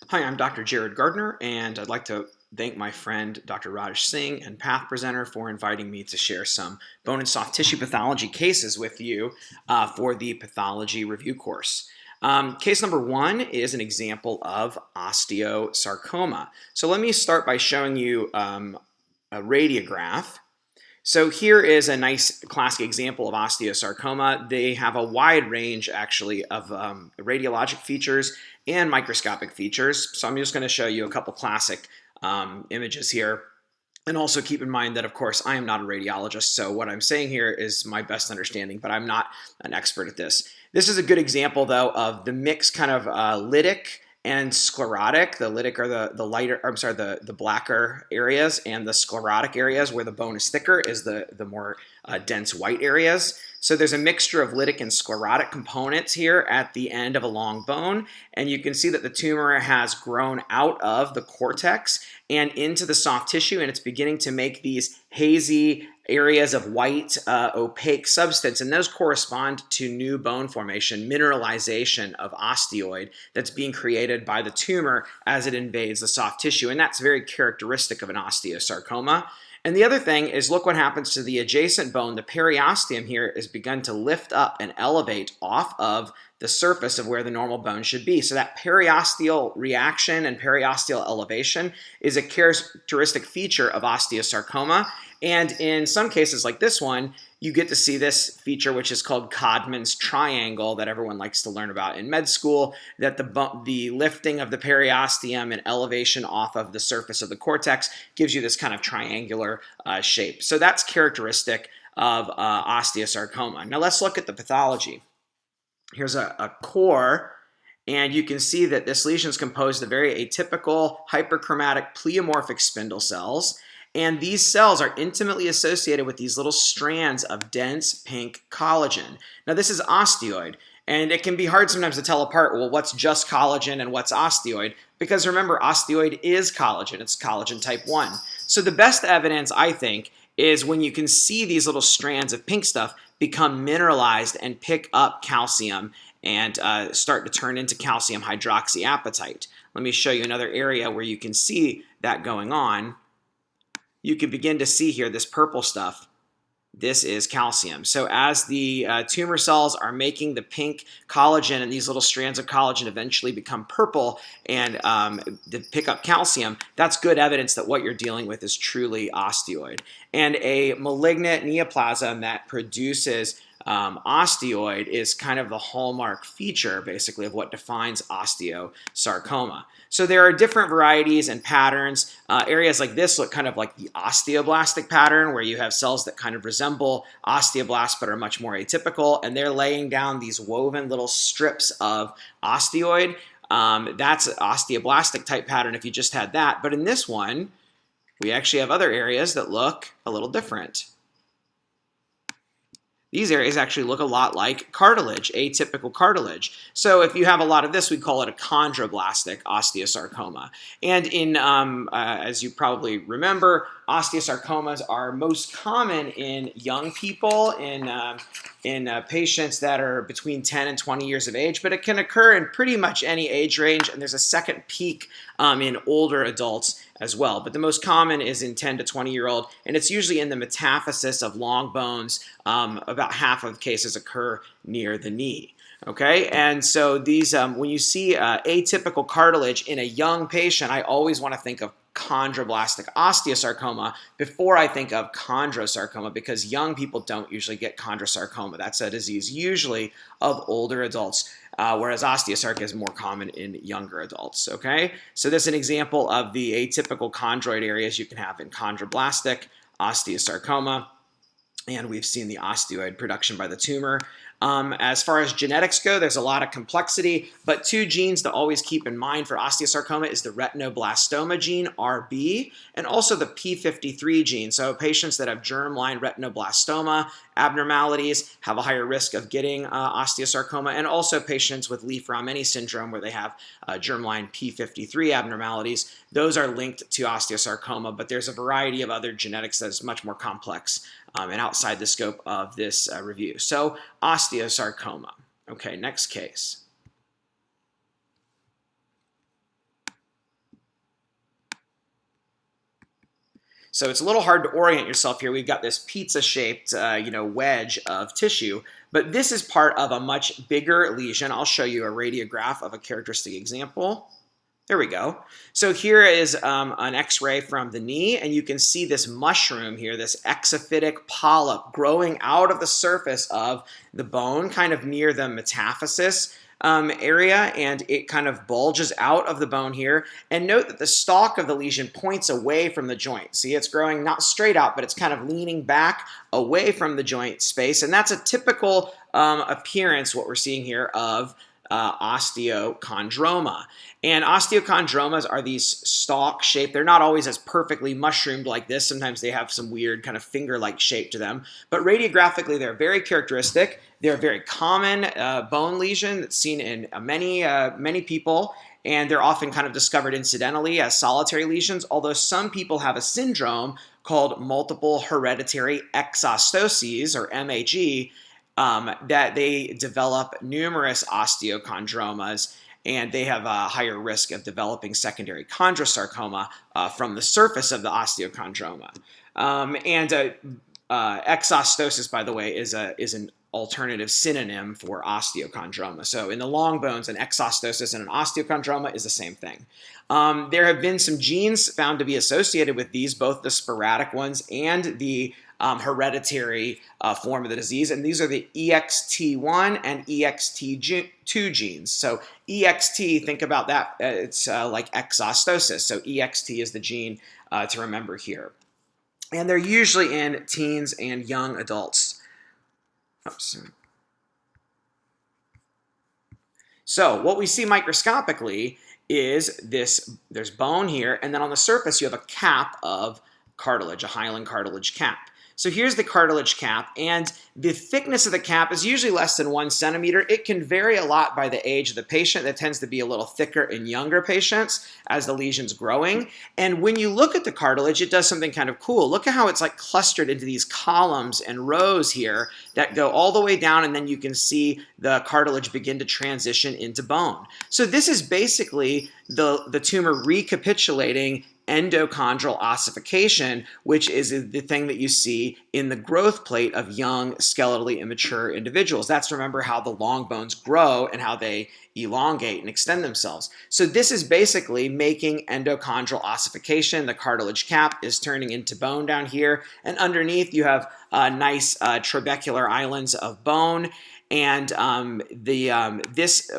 Hi, I'm Dr. Jared Gardner, and I'd like to thank my friend Dr. Raj Singh and PathPresenter for inviting me to share some bone and soft tissue pathology cases with you for the pathology review course. Case number one is an example of osteosarcoma. So let me start by showing you a radiograph. So here is a nice classic example of osteosarcoma. They have a wide range actually of radiologic features and microscopic features. So I'm just going to show you a couple classic images here. And also keep in mind that, of course, I am not a radiologist, so what I'm saying here is my best understanding, but I'm not an expert at this. This is a good example, though, of the mixed kind of lytic and sclerotic. The lytic are the lighter, I'm sorry, the blacker areas, and the sclerotic areas where the bone is thicker is the more dense white areas. So there's a mixture of lytic and sclerotic components here at the end of a long bone, and you can see that the tumor has grown out of the cortex and into the soft tissue, and it's beginning to make these hazy areas of white opaque substance, and those correspond to new bone formation, mineralization of osteoid that's being created by the tumor as it invades the soft tissue, and that's very characteristic of an osteosarcoma. And the other thing is, look what happens to the adjacent bone. The periosteum here has begun to lift up and elevate off of the surface of where the normal bone should be. So that periosteal reaction and periosteal elevation is a characteristic feature of osteosarcoma. And in some cases like this one, you get to see this feature, which is called Codman's triangle, that everyone likes to learn about in med school, that the lifting of the periosteum and elevation off of the surface of the cortex gives you this kind of triangular shape. So that's characteristic of osteosarcoma. Now let's look at the pathology. Here's a core, and you can see that this lesion is composed of very atypical hyperchromatic pleomorphic spindle cells. And these cells are intimately associated with these little strands of dense pink collagen. Now this is osteoid, and it can be hard sometimes to tell apart, well, what's just collagen and what's osteoid? Because remember, osteoid is collagen. It's collagen type 1. So the best evidence, I think, is when you can see these little strands of pink stuff become mineralized and pick up calcium and start to turn into calcium hydroxyapatite. Let me show you another area where you can see that going on. You can begin to see here this purple stuff. This is calcium. So as the tumor cells are making the pink collagen, and these little strands of collagen eventually become purple and pick up calcium, that's good evidence that what you're dealing with is truly osteoid. And a malignant neoplasm that produces osteoid is kind of the hallmark feature, basically, of what defines osteosarcoma. So there are different varieties and patterns. Areas like this look kind of like the osteoblastic pattern, where you have cells that kind of resemble osteoblasts but are much more atypical, and they're laying down these woven little strips of osteoid. That's an osteoblastic type pattern if you just had that. But in this one, we actually have other areas that look a little different. These areas actually look a lot like cartilage, atypical cartilage. So if you have a lot of this, we call it a chondroblastic osteosarcoma. And in, as you probably remember, osteosarcomas are most common in young people, in patients that are between 10 and 20 years of age, but it can occur in pretty much any age range, and there's a second peak in older adults as well. But the most common is in 10 to 20-year-old, and it's usually in the metaphysis of long bones. About half of cases occur near the knee. Okay, and so these, when you see atypical cartilage in a young patient, I always want to think of chondroblastic osteosarcoma before I think of chondrosarcoma, because young people don't usually get chondrosarcoma. That's a disease usually of older adults, whereas osteosarcoma is more common in younger adults. Okay, so this is an example of the atypical chondroid areas you can have in chondroblastic osteosarcoma. And we've seen the osteoid production by the tumor. As far as genetics go, there's a lot of complexity, but two genes to always keep in mind for osteosarcoma is the retinoblastoma gene, RB, and also the P53 gene. So patients that have germline retinoblastoma abnormalities have a higher risk of getting osteosarcoma, and also patients with Leaf-Romany syndrome where they have germline P53 abnormalities. Those are linked to osteosarcoma, but there's a variety of other genetics that is much more complex and outside the scope of this review. So osteosarcoma. Okay, next case. So it's a little hard to orient yourself here. We've got this pizza-shaped, wedge of tissue, but this is part of a much bigger lesion. I'll show you a radiograph of a characteristic example. There we go. So here is an x-ray from the knee, and you can see this mushroom here, this exophytic polyp growing out of the surface of the bone, kind of near the metaphysis area, and it kind of bulges out of the bone here. And note that the stalk of the lesion points away from the joint. See, it's growing not straight out, but it's kind of leaning back away from the joint space, and that's a typical appearance, what we're seeing here, of osteochondroma. And osteochondromas are these stalk shaped. They're not always as perfectly mushroomed like this. Sometimes they have some weird kind of finger-like shape to them. But radiographically, they're very characteristic. They're a very common bone lesion that's seen in many people. And they're often kind of discovered incidentally as solitary lesions, although some people have a syndrome called multiple hereditary exostoses, or MHE, that they develop numerous osteochondromas, and they have a higher risk of developing secondary chondrosarcoma from the surface of the osteochondroma. Exostosis, by the way, is an alternative synonym for osteochondroma. So in the long bones, an exostosis and an osteochondroma is the same thing. There have been some genes found to be associated with these, both the sporadic ones and the hereditary form of the disease, and these are the EXT1 and EXT2 genes. So EXT, think about that, it's like exostosis, so EXT is the gene to remember here. And they're usually in teens and young adults. Oops. So what we see microscopically is there's bone here, and then on the surface you have a cap of cartilage, a hyaline cartilage cap. So here's the cartilage cap, and the thickness of the cap is usually less than 1 centimeter. It can vary a lot by the age of the patient. That tends to be a little thicker in younger patients as the lesion's growing. And when you look at the cartilage, it does something kind of cool. Look at how it's like clustered into these columns and rows here that go all the way down, and then you can see the cartilage begin to transition into bone. So this is basically the tumor recapitulating endochondral ossification, which is the thing that you see in the growth plate of young, skeletally immature individuals. That's, remember, how the long bones grow and how they elongate and extend themselves. So this is basically making endochondral ossification. The cartilage cap is turning into bone down here, and underneath you have nice trabecular islands of bone. And this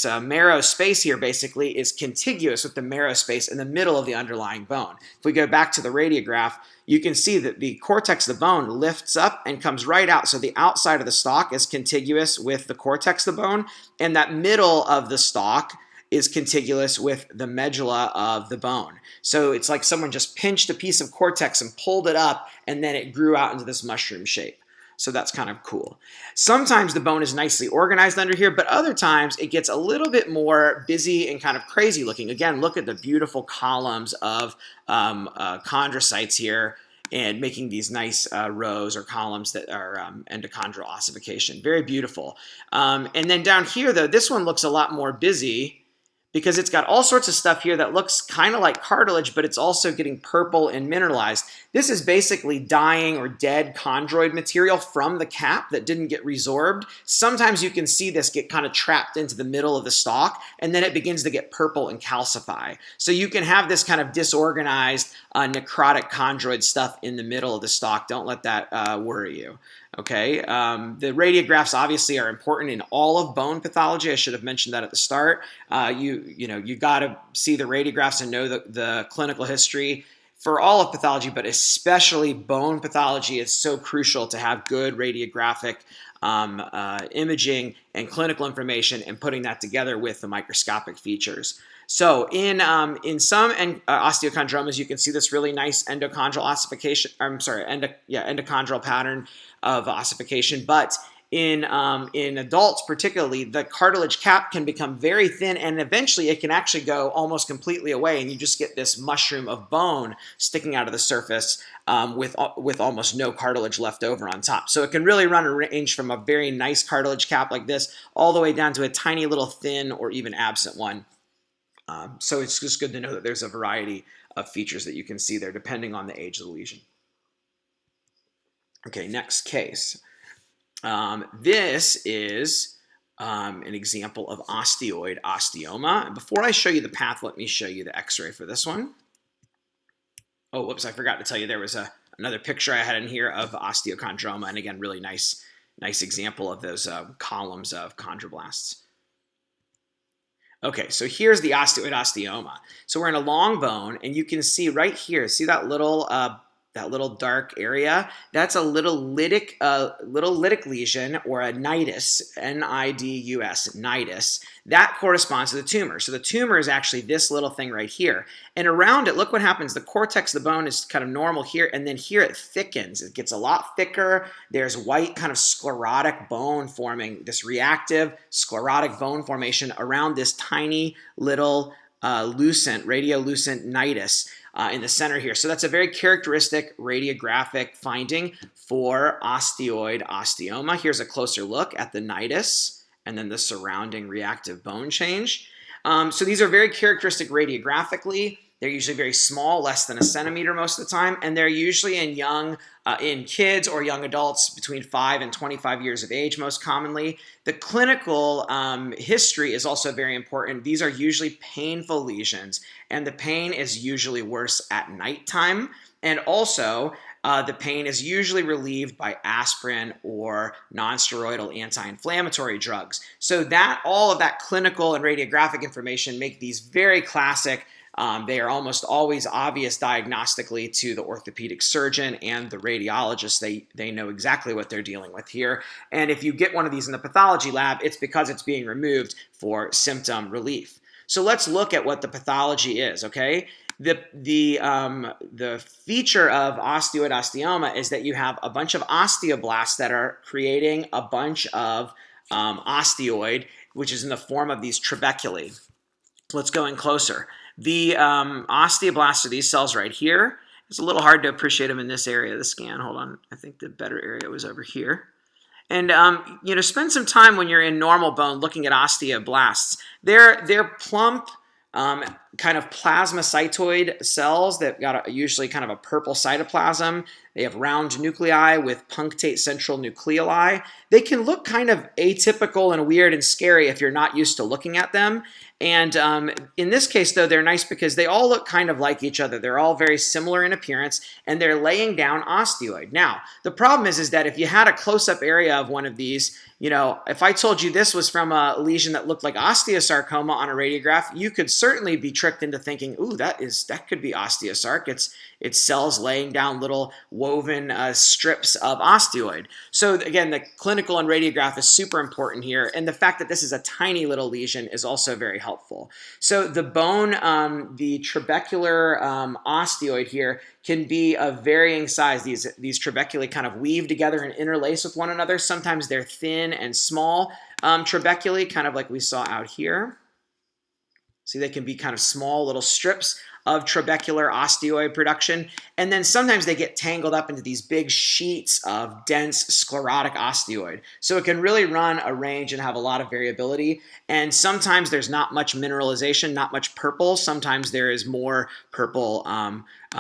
marrow space here basically is contiguous with the marrow space in the middle of the underlying bone. If we go back to the radiograph, you can see that the cortex of the bone lifts up and comes right out. So the outside of the stalk is contiguous with the cortex of the bone, and that middle of the stalk is contiguous with the medulla of the bone. So it's like someone just pinched a piece of cortex and pulled it up, and then it grew out into this mushroom shape. So that's kind of cool. Sometimes the bone is nicely organized under here, but other times it gets a little bit more busy and kind of crazy looking. Again, look at the beautiful columns of chondrocytes here, and making these nice rows or columns that are endochondral ossification. Very beautiful. And then down here, though, this one looks a lot more busy, because it's got all sorts of stuff here that looks kind of like cartilage, but it's also getting purple and mineralized. This is basically dying or dead chondroid material from the cap that didn't get resorbed. Sometimes you can see this get kind of trapped into the middle of the stalk, and then it begins to get purple and calcify. So you can have this kind of disorganized necrotic chondroid stuff in the middle of the stalk. Don't let that worry you. Okay, the radiographs obviously are important in all of bone pathology. I should have mentioned that at the start. You got to see the radiographs and know the clinical history for all of pathology, but especially bone pathology. It's so crucial to have good radiographic imaging and clinical information, and putting that together with the microscopic features. So in some osteochondromas, you can see this really nice endochondral ossification. Endochondral pattern of ossification. But in adults, particularly, the cartilage cap can become very thin, and eventually it can actually go almost completely away, and you just get this mushroom of bone sticking out of the surface with almost no cartilage left over on top. So it can really run a range from a very nice cartilage cap like this all the way down to a tiny little thin or even absent one. So it's just good to know that there's a variety of features that you can see there depending on the age of the lesion. Okay, next case. This is an example of osteoid osteoma. And before I show you the path, let me show you the x-ray for this one. Oh, whoops, I forgot to tell you there was another picture I had in here of osteochondroma, and again, really nice example of those columns of chondroblasts. Okay, so here's the osteoid osteoma. So we're in a long bone, and you can see right here, see that little dark area? That's a little lytic lesion, or a nidus, N-I-D-U-S, nidus. That corresponds to the tumor. So the tumor is actually this little thing right here. And around it, look what happens. The cortex of the bone is kind of normal here, and then here it thickens. It gets a lot thicker. There's white kind of sclerotic bone forming, this reactive sclerotic bone formation around this tiny little radiolucent nidus in the center here. So that's a very characteristic radiographic finding for osteoid osteoma. Here's a closer look at the nidus and then the surrounding reactive bone change. So these are very characteristic radiographically. They're usually very small, less than a centimeter most of the time, and they're usually in kids or young adults between 5 and 25 years of age most commonly. The clinical history is also very important. These are usually painful lesions, and the pain is usually worse at nighttime. And also, the pain is usually relieved by aspirin or nonsteroidal anti-inflammatory drugs. So that all of that clinical and radiographic information make these very classic. They are almost always obvious diagnostically to the orthopedic surgeon and the radiologist. They know exactly what they're dealing with here. And if you get one of these in the pathology lab, it's because it's being removed for symptom relief. So let's look at what the pathology is, okay? The feature of osteoid osteoma is that you have a bunch of osteoblasts that are creating a bunch of osteoid, which is in the form of these trabeculae. Let's go in closer. The osteoblasts are these cells right here. It's a little hard to appreciate them in this area of the scan. Hold on, I think the better area was over here. And spend some time when you're in normal bone looking at osteoblasts. They're plump, kind of plasmacytoid cells that got usually kind of a purple cytoplasm. They have round nuclei with punctate central nucleoli. They can look kind of atypical and weird and scary if you're not used to looking at them. And in this case, though, they're nice because they all look kind of like each other. They're all very similar in appearance, and they're laying down osteoid. Now, the problem is that if you had a close-up area of one of these, if I told you this was from a lesion that looked like osteosarcoma on a radiograph, you could certainly be tricked into thinking, ooh, that could be osteosarc. It's cells laying down little woven strips of osteoid. So again, the clinical and radiograph is super important here, and the fact that this is a tiny little lesion is also very helpful. So the bone, the trabecular osteoid here can be of varying size. These trabeculae kind of weave together and interlace with one another. Sometimes they're thin and small trabeculae, kind of like we saw out here. See, they can be kind of small little strips of trabecular osteoid production, and then sometimes they get tangled up into these big sheets of dense sclerotic osteoid. So it can really run a range and have a lot of variability, and sometimes there's not much mineralization, not much purple. Sometimes there is more purple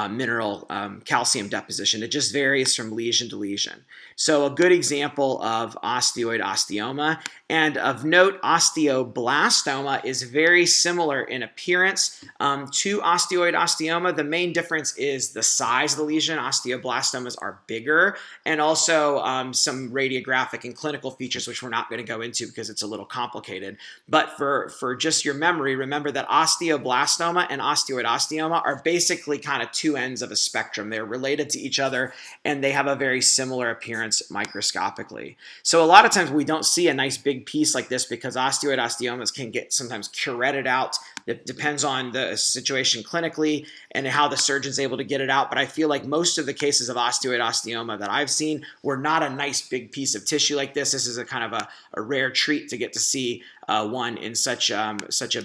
mineral calcium deposition. It just varies from lesion to lesion. So a good example of osteoid osteoma, and of note, osteoblastoma is very similar in appearance to osteoid osteoma. The main difference is the size of the lesion. Osteoblastomas are bigger, and also some radiographic and clinical features, which we're not going to go into because it's a little complicated. But for just your memory, remember that osteoblastoma and osteoid osteoma are basically kind of two ends of a spectrum. They're related to each other, and they have a very similar appearance microscopically. So a lot of times we don't see a nice big piece like this because osteoid osteomas can get sometimes curetted out. It depends on the situation clinically and how the surgeon's able to get it out. But I feel like most of the cases of osteoid osteoma that I've seen were not a nice big piece of tissue like this. This is a kind of a rare treat to get to see one in such a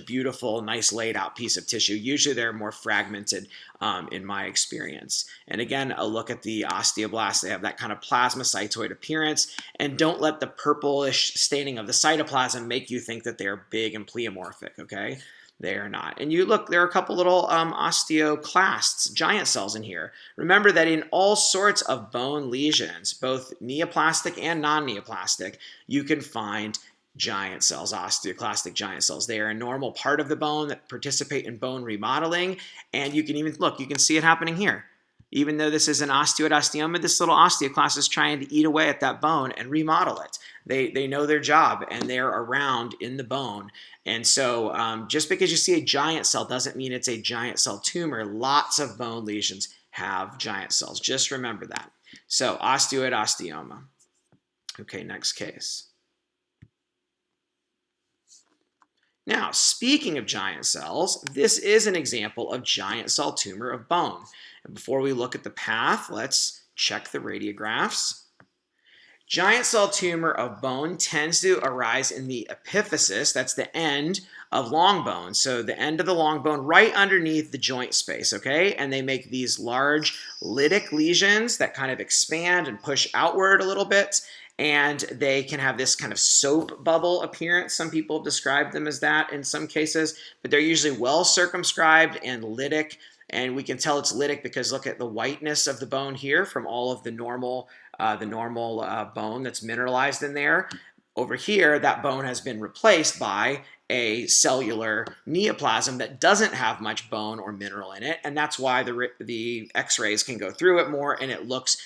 beautiful, nice laid out piece of tissue. Usually they're more fragmented in my experience. And again, a look at the osteoblasts. They have that kind of plasmacytoid appearance, and don't let the purplish staining of the cytoplasm make you think that they're big and pleomorphic, okay? they are not. And you look, there are a couple little osteoclasts, giant cells in here. Remember that in all sorts of bone lesions, both neoplastic and non-neoplastic, you can find giant cells, osteoclastic giant cells. They are a normal part of the bone that participate in bone remodeling. And you can even, look, you can see it happening here. Even though this is an osteoid osteoma, this little osteoclast is trying to eat away at that bone and remodel it. They know their job, and they're around in the bone. And so just because you see a giant cell doesn't mean it's a giant cell tumor. Lots of bone lesions have giant cells. Just remember that. So osteoid osteoma. Okay, next case. Now, speaking of giant cells, this is an example of giant cell tumor of bone. And before we look at the path, let's check the radiographs. Giant cell tumor of bone tends to arise in the epiphysis, that's the end of long bone, so the end of the long bone right underneath the joint space, okay? And they make these large lytic lesions that kind of expand and push outward a little bit, and they can have this kind of soap bubble appearance. Some people have described them as that in some cases, but they're usually well circumscribed and lytic, and we can tell it's lytic because look at the whiteness of the bone here from all of the normal bone that's mineralized in there. Over here, that bone has been replaced by a cellular neoplasm that doesn't have much bone or mineral in it, and that's why the x-rays can go through it more and it looks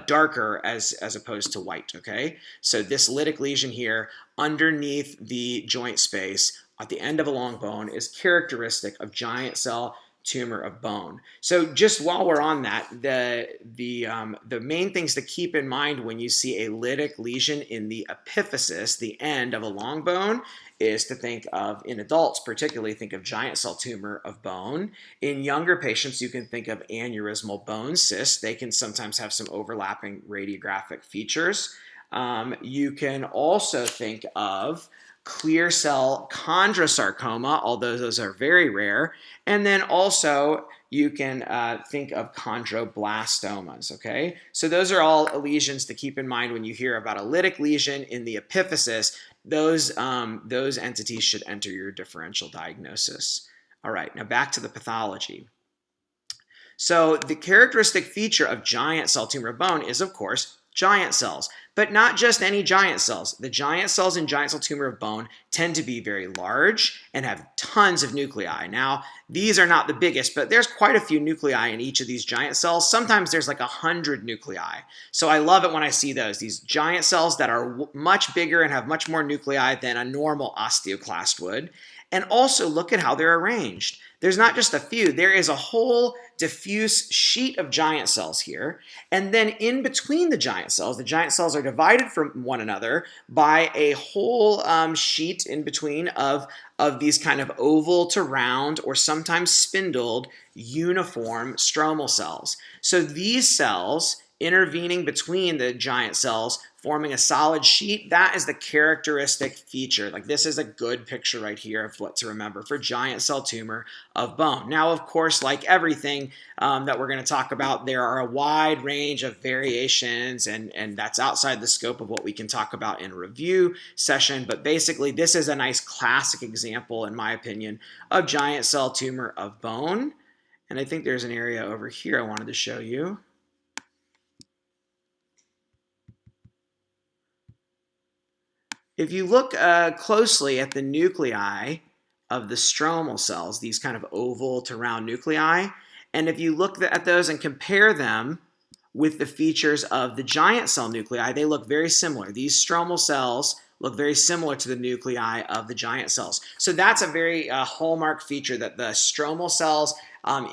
darker as opposed to white, okay? So this lytic lesion here underneath the joint space at the end of a long bone is characteristic of giant cell tumor of bone. So just while we're on that, the main things to keep in mind when you see a lytic lesion in the epiphysis, the end of a long bone, is to think of, in adults particularly, think of giant cell tumor of bone. In younger patients, you can think of aneurysmal bone cysts. They can sometimes have some overlapping radiographic features. You can also think of clear cell chondrosarcoma, although those are very rare. And then also you can think of chondroblastomas, okay? So those are all lesions to keep in mind when you hear about a lytic lesion in the epiphysis. Those entities should enter your differential diagnosis. All right, now back to the pathology. So the characteristic feature of giant cell tumor of bone is, of course, giant cells, but not just any giant cells. The giant cells in giant cell tumor of bone tend to be very large and have tons of nuclei. Now, these are not the biggest, but there's quite a few nuclei in each of these giant cells. Sometimes there's like 100 nuclei. So I love it when I see these giant cells that are much bigger and have much more nuclei than a normal osteoclast would. And also look at how they're arranged. There's not just a few, there is a whole diffuse sheet of giant cells here. And then in between the giant cells are divided from one another by a whole sheet in between of these kind of oval to round or sometimes spindled uniform stromal cells. So these cells intervening between the giant cells, forming a solid sheet, that is the characteristic feature. Like this is a good picture right here of what to remember for giant cell tumor of bone. Now, of course, like everything that we're going to talk about, there are a wide range of variations, and that's outside the scope of what we can talk about in a review session. But basically, this is a nice classic example, in my opinion, of giant cell tumor of bone. And I think there's an area over here I wanted to show you. If you look closely at the nuclei of the stromal cells, these kind of oval to round nuclei, and if you look at those and compare them with the features of the giant cell nuclei, they look very similar. These stromal cells look very similar to the nuclei of the giant cells. So that's a very hallmark feature, that the stromal cells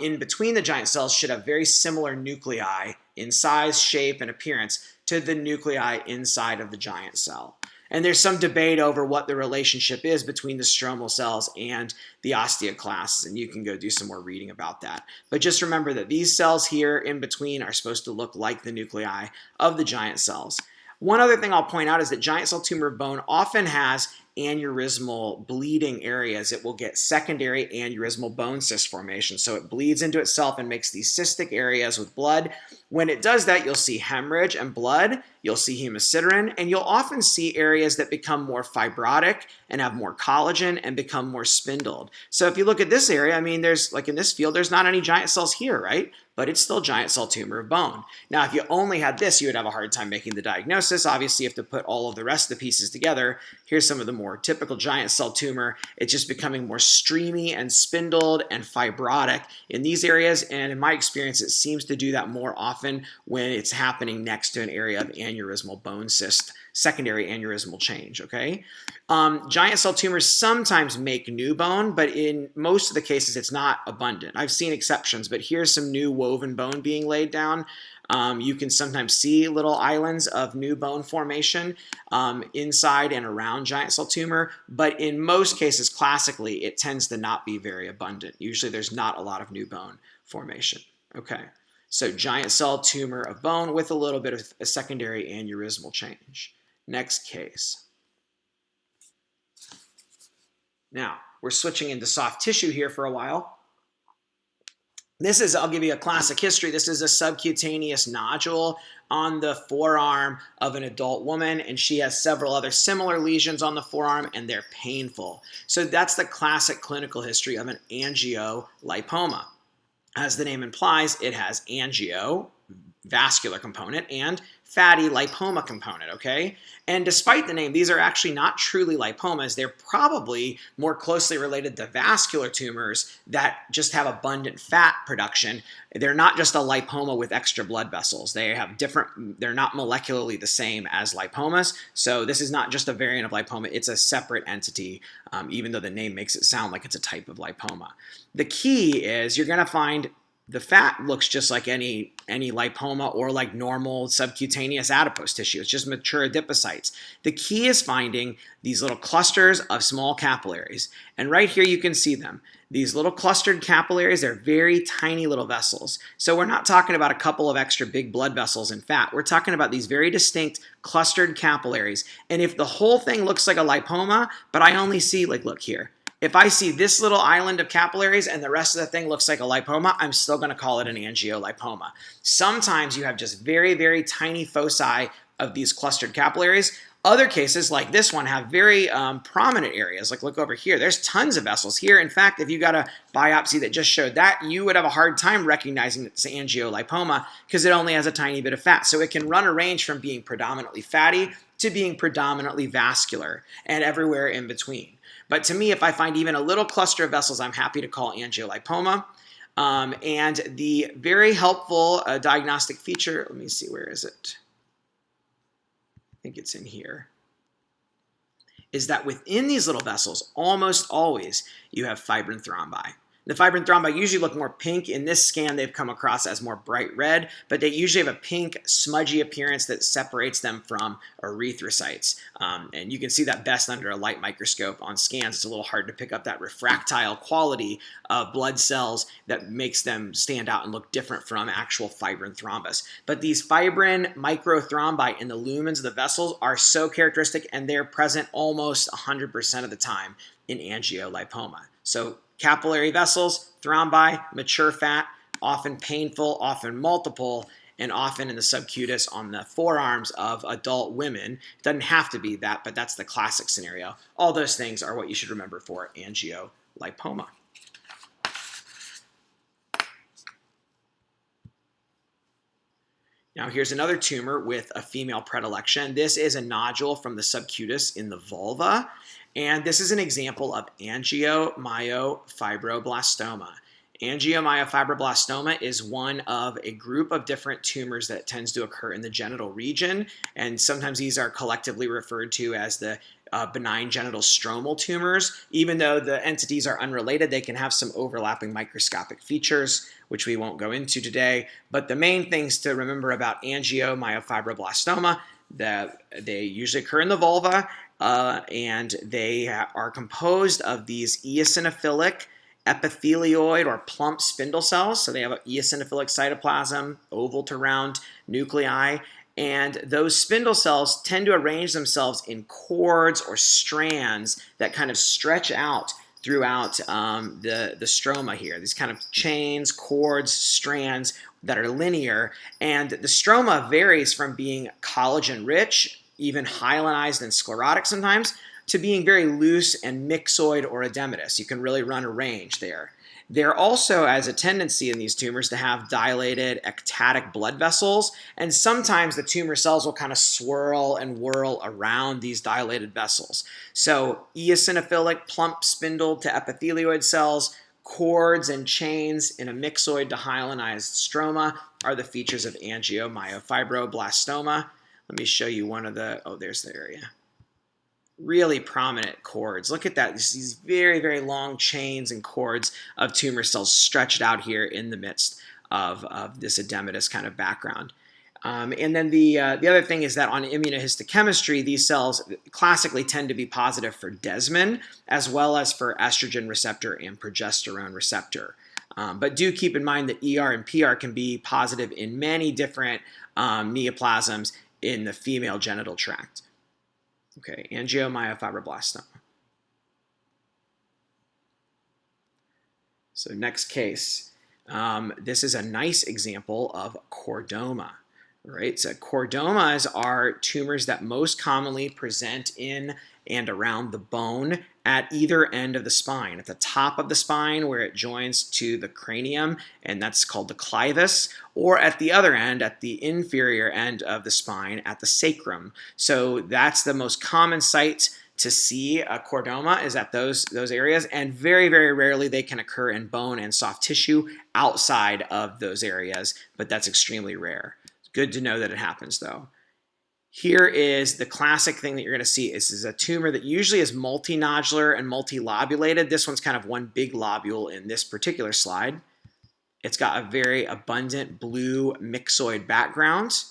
in between the giant cells should have very similar nuclei in size, shape, and appearance to the nuclei inside of the giant cell. And there's some debate over what the relationship is between the stromal cells and the osteoclasts, and you can go do some more reading about that. But just remember that these cells here in between are supposed to look like the nuclei of the giant cells. One other thing I'll point out is that giant cell tumor of bone often has aneurysmal bleeding areas. It will get secondary aneurysmal bone cyst formation. So it bleeds into itself and makes these cystic areas with blood. When it does that, you'll see hemorrhage and blood. you'll see hemosiderin, and you'll often see areas that become more fibrotic and have more collagen and become more spindled. So if you look at this area, I mean, there's, like in this field, there's not any giant cells here, right? But it's still giant cell tumor of bone. Now, if you only had this, you would have a hard time making the diagnosis. Obviously, you have to put all of the rest of the pieces together. Here's some of the more typical giant cell tumor. It's just becoming more streamy and spindled and fibrotic in these areas. And in my experience, it seems to do that more often when it's happening next to an area of aneurysmal bone cyst, secondary aneurysmal change, okay? Giant cell tumors sometimes make new bone, but in most of the cases, it's not abundant. I've seen exceptions, but here's some new woven bone being laid down. You can sometimes see little islands of new bone formation inside and around giant cell tumor, but in most cases, classically, it tends to not be very abundant. Usually there's not a lot of new bone formation. Okay, so giant cell tumor of bone with a little bit of a secondary aneurysmal change. Next case. Now, we're switching into soft tissue here for a while. This is, I'll give you a classic history. This is a subcutaneous nodule on the forearm of an adult woman, and she has several other similar lesions on the forearm, and they're painful. So that's the classic clinical history of an angiolipoma. As the name implies, it has angio, vascular component, and fatty lipoma component, okay? And despite the name, these are actually not truly lipomas. They're probably more closely related to vascular tumors that just have abundant fat production. They're not just a lipoma with extra blood vessels. They have different, they're not molecularly the same as lipomas. So this is not just a variant of lipoma, it's a separate entity, even though the name makes it sound like it's a type of lipoma. The key is you're gonna find the fat looks just like any lipoma or like normal subcutaneous adipose tissue. It's just mature adipocytes. The key is finding these little clusters of small capillaries. And right here you can see them. These little clustered capillaries, they're very tiny little vessels. So we're not talking about a couple of extra big blood vessels and fat. We're talking about these very distinct clustered capillaries. And if the whole thing looks like a lipoma, but I only see, like, look here. If I see this little island of capillaries and the rest of the thing looks like a lipoma, I'm still going to call it an angiolipoma. Sometimes you have just very, very tiny foci of these clustered capillaries. Other cases, like this one, have very prominent areas. Like, look over here. There's tons of vessels here. In fact, if you got a biopsy that just showed that, you would have a hard time recognizing it's an angiolipoma because it only has a tiny bit of fat. So it can run a range from being predominantly fatty to being predominantly vascular and everywhere in between. But to me, if I find even a little cluster of vessels, I'm happy to call angiolipoma. And the very helpful diagnostic feature, let me see, where is it? I think it's in here, is that within these little vessels, almost always, you have fibrin thrombi. The fibrin thrombi usually look more pink. In this scan, they've come across as more bright red, but they usually have a pink, smudgy appearance that separates them from erythrocytes. And you can see that best under a light microscope on scans. It's a little hard to pick up that refractile quality of blood cells that makes them stand out and look different from actual fibrin thrombus. But these fibrin microthrombi in the lumens of the vessels are so characteristic, and they're present almost 100% of the time in angiolipoma. So capillary vessels, thrombi, mature fat, often painful, often multiple, and often in the subcutis on the forearms of adult women. It doesn't have to be that, but that's the classic scenario. All those things are what you should remember for angiolipoma. Now here's another tumor with a female predilection. This is a nodule from the subcutis in the vulva. And this is an example of angiomyofibroblastoma. Angiomyofibroblastoma is one of a group of different tumors that tends to occur in the genital region, and sometimes these are collectively referred to as the benign genital stromal tumors. Even though the entities are unrelated, they can have some overlapping microscopic features, which we won't go into today. But the main things to remember about angiomyofibroblastoma, that they usually occur in the vulva, and they are composed of these eosinophilic epithelioid or plump spindle cells. So they have an eosinophilic cytoplasm, oval to round nuclei, and those spindle cells tend to arrange themselves in cords or strands that kind of stretch out throughout the stroma here. These kind of chains, cords, strands that are linear. And the stroma varies from being collagen-rich, even hyalinized and sclerotic sometimes, to being very loose and myxoid or edematous. You can really run a range there. There also has a tendency in these tumors to have dilated ectatic blood vessels, and sometimes the tumor cells will kind of swirl and whirl around these dilated vessels. So eosinophilic, plump spindled to epithelioid cells, cords and chains in a myxoid to hyalinized stroma are the features of angiomyofibroblastoma. Let me show you one of the, oh, there's the area. Really prominent cords. Look at that. These very, very long chains and cords of tumor cells stretched out here in the midst of this edematous kind of background. And then the other thing is that on immunohistochemistry, these cells classically tend to be positive for desmin as well as for estrogen receptor and progesterone receptor. But do keep in mind that ER and PR can be positive in many different neoplasms in the female genital tract. Okay, angiomyofibroblastoma. So next case. This is a nice example of chordoma. Right? So chordomas are tumors that most commonly present in and around the bone at either end of the spine. At the top of the spine where it joins to the cranium, and that's called the clivus, or at the other end, at the inferior end of the spine, at the sacrum. So that's the most common site to see a chordoma is at those areas, and very, very rarely they can occur in bone and soft tissue outside of those areas, but that's extremely rare. It's good to know that it happens though. Here is the classic thing that you're going to see. This is a tumor that usually is multinodular and multilobulated. This one's kind of one big lobule in this particular slide. It's got a very abundant blue myxoid background.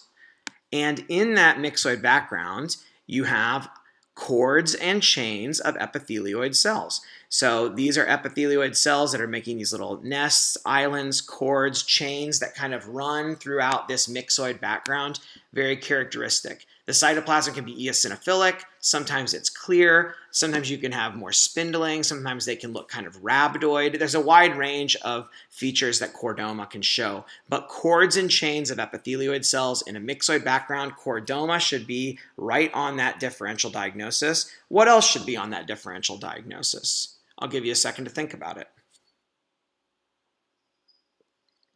And in that myxoid background, you have cords and chains of epithelioid cells. So these are epithelioid cells that are making these little nests, islands, cords, chains that kind of run throughout this myxoid background. Very characteristic. The cytoplasm can be eosinophilic, sometimes it's clear, sometimes you can have more spindling, sometimes they can look kind of rhabdoid. There's a wide range of features that chordoma can show, but cords and chains of epithelioid cells in a myxoid background, chordoma should be right on that differential diagnosis. What else should be on that differential diagnosis? I'll give you a second to think about it.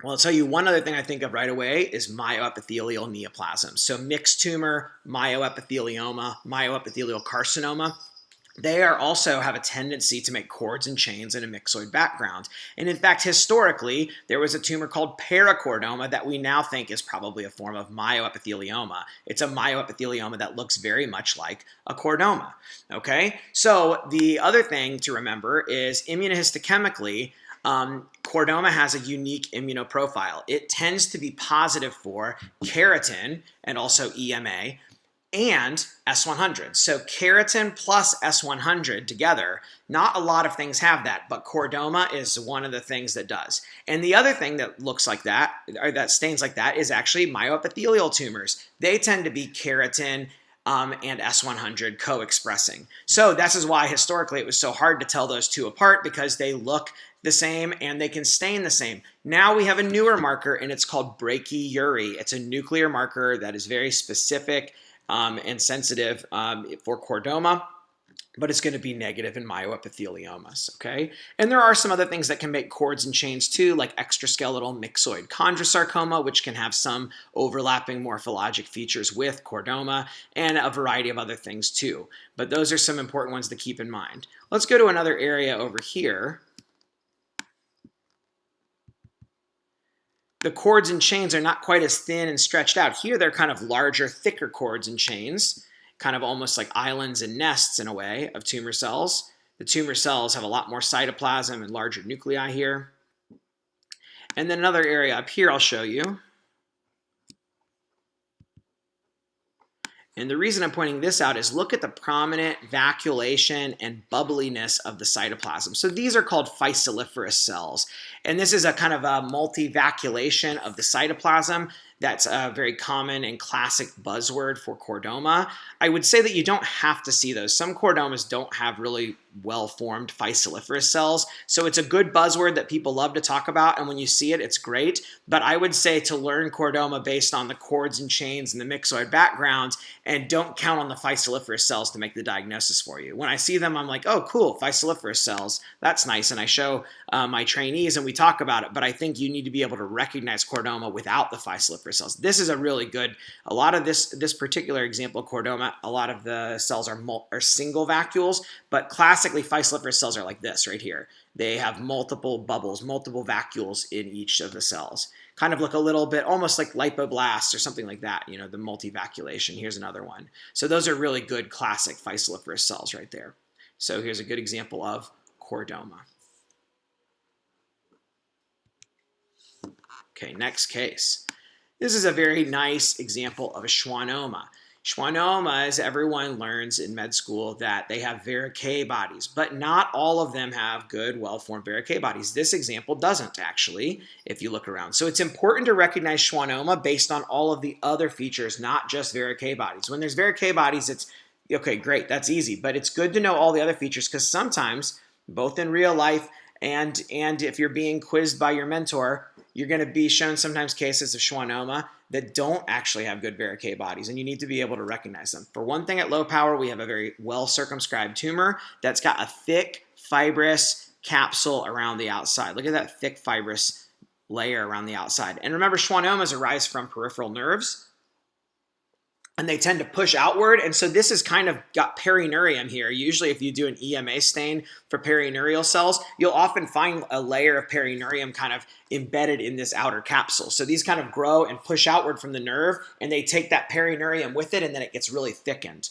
Well, I'll tell you one other thing I think of right away is myoepithelial neoplasm. So mixed tumor, myoepithelioma, myoepithelial carcinoma. They also have a tendency to make cords and chains in a myxoid background. And in fact, historically, there was a tumor called parachordoma that we now think is probably a form of myoepithelioma. It's a myoepithelioma that looks very much like a chordoma. Okay, so the other thing to remember is immunohistochemically, chordoma has a unique immunoprofile. It tends to be positive for keratin and also EMA and S100. So keratin plus S100 together, not a lot of things have that, but chordoma is one of the things that does. And the other thing that looks like that, or that stains like that, is actually myoepithelial tumors. They tend to be keratin and S100 co-expressing. So this is why historically it was so hard to tell those two apart, because they look the same and they can stain the same. Now we have a newer marker and it's called brachyury. It's a nuclear marker that is very specific and sensitive for chordoma, but it's going to be negative in myoepitheliomas, okay? And there are some other things that can make cords and chains too, like extraskeletal myxoid chondrosarcoma, which can have some overlapping morphologic features with chordoma, and a variety of other things too. But those are some important ones to keep in mind. Let's go to another area over here. The cords and chains are not quite as thin and stretched out. Here they're kind of larger, thicker cords and chains, kind of almost like islands and nests in a way of tumor cells. The tumor cells have a lot more cytoplasm and larger nuclei here. And then another area up here I'll show you. And the reason I'm pointing this out is look at the prominent vacuolation and bubbliness of the cytoplasm. So these are called phycilliferous cells. And this is a kind of a multi-vacuolation of the cytoplasm. That's a very common and classic buzzword for chordoma. I would say that you don't have to see those. Some chordomas don't have really well-formed phyciliferous cells, so it's a good buzzword that people love to talk about, and when you see it, it's great. But I would say to learn chordoma based on the chords and chains and the myxoid background, and don't count on the phyciliferous cells to make the diagnosis for you. When I see them, I'm like, oh, cool, phyciliferous cells, that's nice, and I show my trainees and we talk about it, but I think you need to be able to recognize chordoma without the phyciliferous cells. This is a really good, a lot of this particular example of chordoma, a lot of the cells are single vacuoles, but classically phyciliferous cells are like this right here. They have multiple bubbles, multiple vacuoles in each of the cells. Kind of look a little bit almost like lipoblast or something like that, you know, the multivacuolation. Here's another one. So those are really good classic phyciliferous cells right there. So here's a good example of chordoma. Okay, next case. This is a very nice example of a schwannoma. Schwannomas, everyone learns in med school that they have Verrier bodies, but not all of them have good, well-formed Verrier bodies. This example doesn't, actually, if you look around. So it's important to recognize schwannoma based on all of the other features, not just Verrier bodies. When there's Verrier bodies, it's, okay, great, that's easy, but it's good to know all the other features because sometimes, both in real life and if you're being quizzed by your mentor, you're going to be shown sometimes cases of schwannoma that don't actually have good Verrier bodies, and you need to be able to recognize them. For one thing, at low power, we have a very well-circumscribed tumor that's got a thick, fibrous capsule around the outside. Look at that thick, fibrous layer around the outside. And remember, schwannomas arise from peripheral nerves, and they tend to push outward, and so this has kind of got perinurium here. Usually if you do an EMA stain for perinurial cells, you'll often find a layer of perinurium kind of embedded in this outer capsule. So these kind of grow and push outward from the nerve, and they take that perinurium with it, and then it gets really thickened.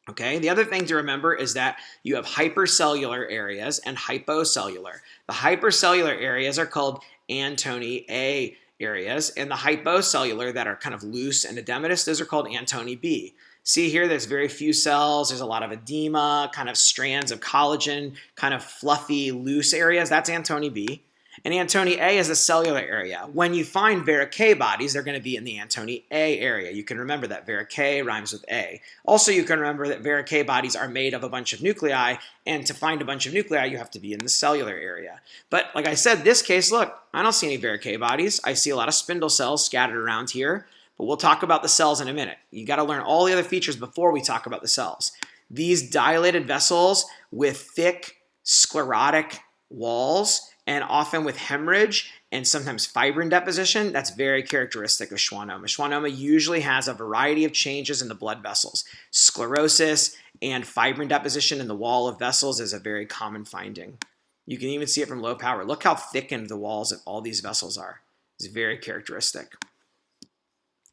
Okay, the other thing to remember is that you have hypercellular areas and hypocellular. The hypercellular areas are called Antony A areas, and the hypocellular that are kind of loose and edematous, those are called Antony B. See here, there's very few cells, there's a lot of edema, kind of strands of collagen, kind of fluffy, loose areas, that's Antony B. And Antony A is the cellular area. When you find Verrier bodies, they're going to be in the Antony A area. You can remember that Verrier rhymes with A. Also, you can remember that Verrier bodies are made of a bunch of nuclei, and to find a bunch of nuclei, you have to be in the cellular area. But like I said, this case, look, I don't see any Verrier bodies. I see a lot of spindle cells scattered around here, but we'll talk about the cells in a minute. You got to learn all the other features before we talk about the cells. These dilated vessels with thick sclerotic walls, and often with hemorrhage and sometimes fibrin deposition, that's very characteristic of schwannoma. Schwannoma usually has a variety of changes in the blood vessels. Sclerosis and fibrin deposition in the wall of vessels is a very common finding. You can even see it from low power. Look how thickened the walls of all these vessels are. It's very characteristic.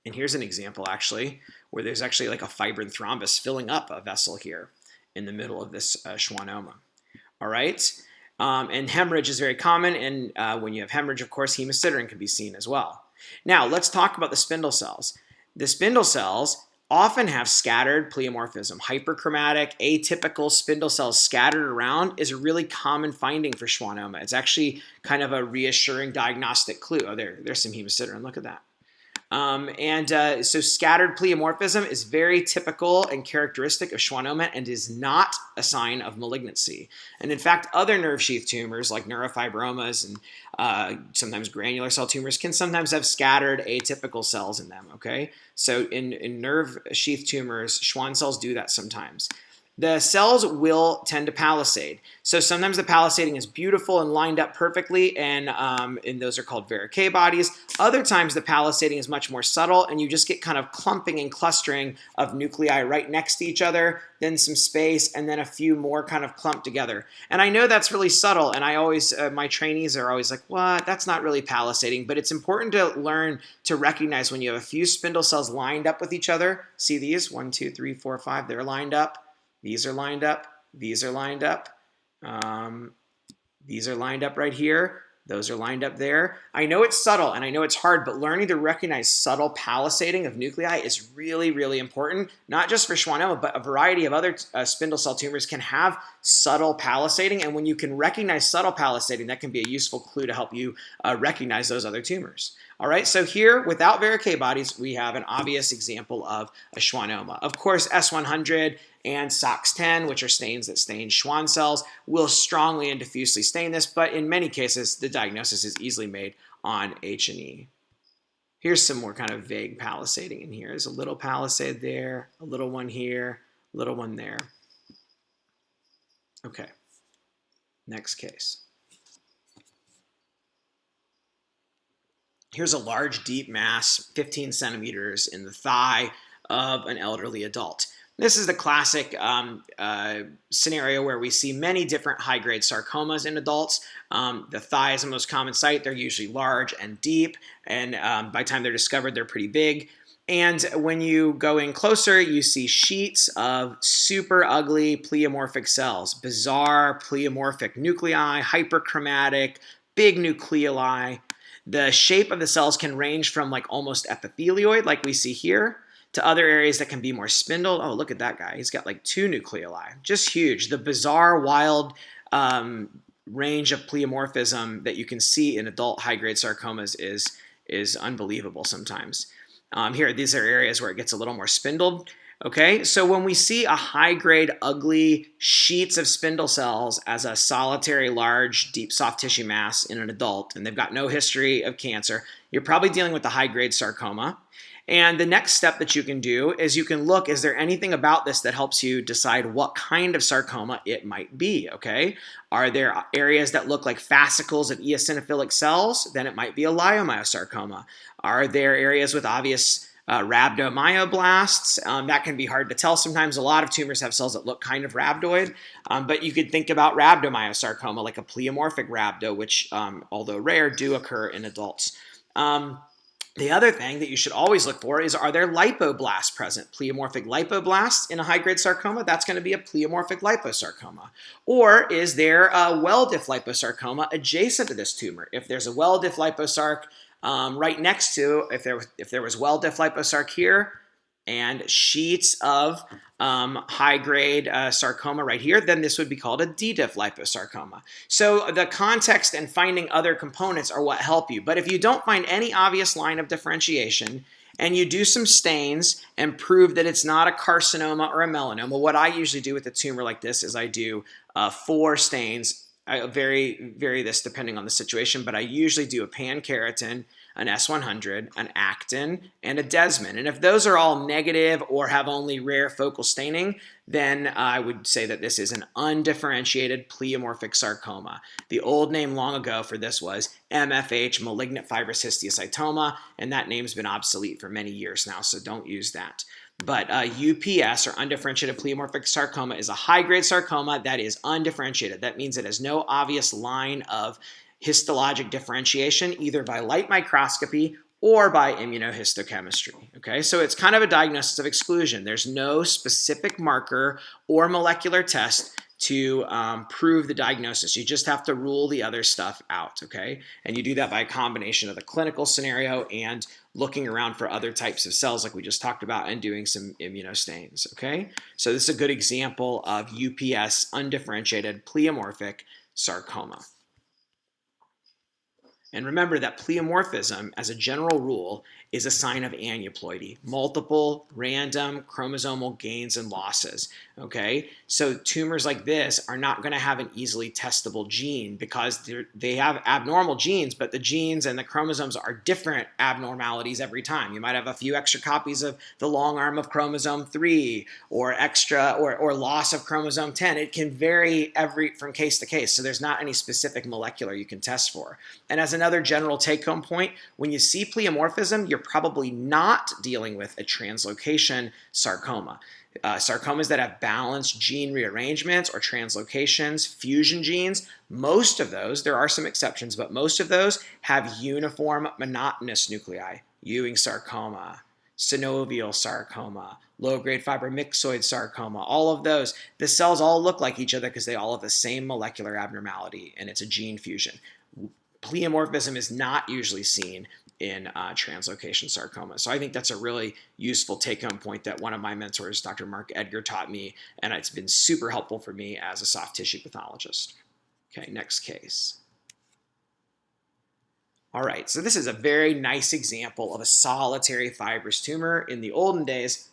And here's an example, actually, where there's actually like a fibrin thrombus filling up a vessel here in the middle of this schwannoma. All right? And hemorrhage is very common, and when you have hemorrhage, of course, hemosiderin can be seen as well. Now, let's talk about the spindle cells. The spindle cells often have scattered pleomorphism. Hyperchromatic, atypical spindle cells scattered around is a really common finding for schwannoma. It's actually kind of a reassuring diagnostic clue. Oh, there's some hemosiderin. Look at that. So scattered pleomorphism is very typical and characteristic of schwannoma and is not a sign of malignancy. And in fact, other nerve sheath tumors like neurofibromas and sometimes granular cell tumors can sometimes have scattered atypical cells in them, okay? So in nerve sheath tumors, Schwann cells do that sometimes. The cells will tend to palisade. So sometimes the palisading is beautiful and lined up perfectly, and those are called Verrier bodies. Other times the palisading is much more subtle, and you just get kind of clumping and clustering of nuclei right next to each other, then some space, and then a few more kind of clumped together. And I know that's really subtle, and I always, my trainees are always like, what? That's not really palisading, but it's important to learn to recognize when you have a few spindle cells lined up with each other. See these? 1, 2, 3, 4, 5, they're lined up. These are lined up, these are lined up, these are lined up right here. Those are lined up there. I know it's subtle and I know it's hard, but learning to recognize subtle palisading of nuclei is really, really important, not just for schwannoma, but a variety of other spindle cell tumors can have subtle palisading. And when you can recognize subtle palisading, that can be a useful clue to help you recognize those other tumors. All right, so here, without Verrucate bodies, we have an obvious example of a schwannoma. Of course, S100 and SOX10, which are stains that stain Schwann cells, will strongly and diffusely stain this, but in many cases, the diagnosis is easily made on H&E. Here's some more kind of vague palisading in here. There's a little palisade there, a little one here, a little one there. Okay, next case. Here's a large, deep mass, 15 centimeters in the thigh of an elderly adult. This is the classic scenario where we see many different high-grade sarcomas in adults. The thigh is the most common site. They're usually large and deep, and by the time they're discovered, they're pretty big. And when you go in closer, you see sheets of super ugly pleomorphic cells, bizarre pleomorphic nuclei, hyperchromatic, big nucleoli. The shape of the cells can range from like almost epithelioid, like we see here, to other areas that can be more spindled. Oh, look at that guy. He's got like 2 nucleoli, just huge. The bizarre, wild range of pleomorphism that you can see in adult high-grade sarcomas is unbelievable sometimes. Here, these are areas where it gets a little more spindled. Okay, so when we see a high-grade, ugly sheets of spindle cells as a solitary, large, deep soft tissue mass in an adult, and they've got no history of cancer, you're probably dealing with a high-grade sarcoma. And the next step that you can do is you can look, is there anything about this that helps you decide what kind of sarcoma it might be, okay? Are there areas that look like fascicles of eosinophilic cells? Then it might be a leiomyosarcoma. Are there areas with obvious rhabdomyoblasts? That can be hard to tell. Sometimes a lot of tumors have cells that look kind of rhabdoid, but you could think about rhabdomyosarcoma, like a pleomorphic rhabdo, which, although rare, do occur in adults. The other thing that you should always look for is, are there lipoblasts present? Pleomorphic lipoblasts in a high-grade sarcoma, that's going to be a pleomorphic liposarcoma. Or is there a well-diff liposarcoma adjacent to this tumor? If there's a well-diff liposarc right next to, if there was well-diff liposarc here, and sheets of high-grade sarcoma right here, then this would be called a D-diff liposarcoma. So the context and finding other components are what help you. But if you don't find any obvious line of differentiation, and you do some stains and prove that it's not a carcinoma or a melanoma, what I usually do with a tumor like this is I do 4 stains. I vary this depending on the situation, but I usually do a pan-keratin, an S100, an actin, and a desmin. And if those are all negative or have only rare focal staining, then I would say that this is an undifferentiated pleomorphic sarcoma. The old name long ago for this was MFH, malignant fibrous histiocytoma, and that name's been obsolete for many years now, so don't use that. But UPS, or undifferentiated pleomorphic sarcoma, is a high-grade sarcoma that is undifferentiated. That means it has no obvious line of histologic differentiation, either by light microscopy or by immunohistochemistry. Okay, so it's kind of a diagnosis of exclusion. There's no specific marker or molecular test to prove the diagnosis. You just have to rule the other stuff out, okay? And you do that by a combination of the clinical scenario and looking around for other types of cells like we just talked about and doing some immunostains, okay? So this is a good example of UPS, undifferentiated pleomorphic sarcoma. And remember that pleomorphism, as a general rule, is a sign of aneuploidy, multiple random chromosomal gains and losses, okay? So tumors like this are not going to have an easily testable gene because they have abnormal genes, but the genes and the chromosomes are different abnormalities every time. You might have a few extra copies of the long arm of chromosome 3 or extra or loss of chromosome 10. It can vary from case to case, so there's not any specific molecular you can test for. And as another general take-home point, when you see pleomorphism, you're probably not dealing with a translocation sarcoma. Sarcomas that have balanced gene rearrangements or translocations, fusion genes, most of those, there are some exceptions, but most of those have uniform monotonous nuclei. Ewing sarcoma, synovial sarcoma, low-grade fibromyxoid sarcoma, all of those. The cells all look like each other because they all have the same molecular abnormality, and it's a gene fusion. pleomorphism is not usually seen in translocation sarcoma. So I think that's a really useful take-home point that one of my mentors, Dr. Mark Edgar, taught me, and it's been super helpful for me as a soft tissue pathologist. Okay, next case. All right, so this is a very nice example of a solitary fibrous tumor. In the olden days,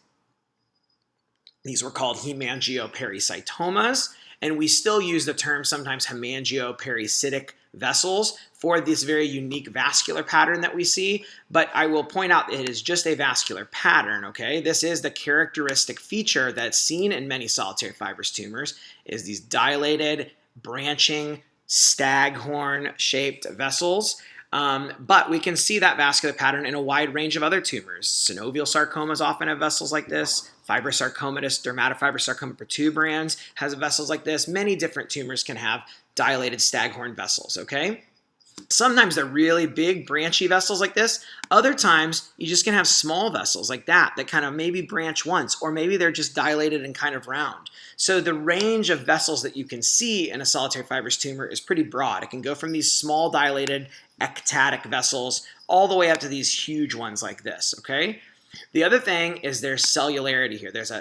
these were called hemangiopericytomas, and we still use the term sometimes hemangiopericytic vessels for this very unique vascular pattern that we see, but I will point out it is just a vascular pattern, okay? This is the characteristic feature that's seen in many solitary fibrous tumors, is these dilated, branching, staghorn-shaped vessels. But we can see that vascular pattern in a wide range of other tumors. Synovial sarcomas often have vessels like this. Fibrosarcomatous dermatofibrosarcoma protuberans has vessels like this. Many different tumors can have dilated staghorn vessels, okay? Sometimes they're really big branchy vessels like this. Other times you just can have small vessels like that kind of maybe branch once, or maybe they're just dilated and kind of round. So the range of vessels that you can see in a solitary fibrous tumor is pretty broad. It can go from these small dilated ectatic vessels all the way up to these huge ones like this, okay? The other thing is there's cellularity here. There's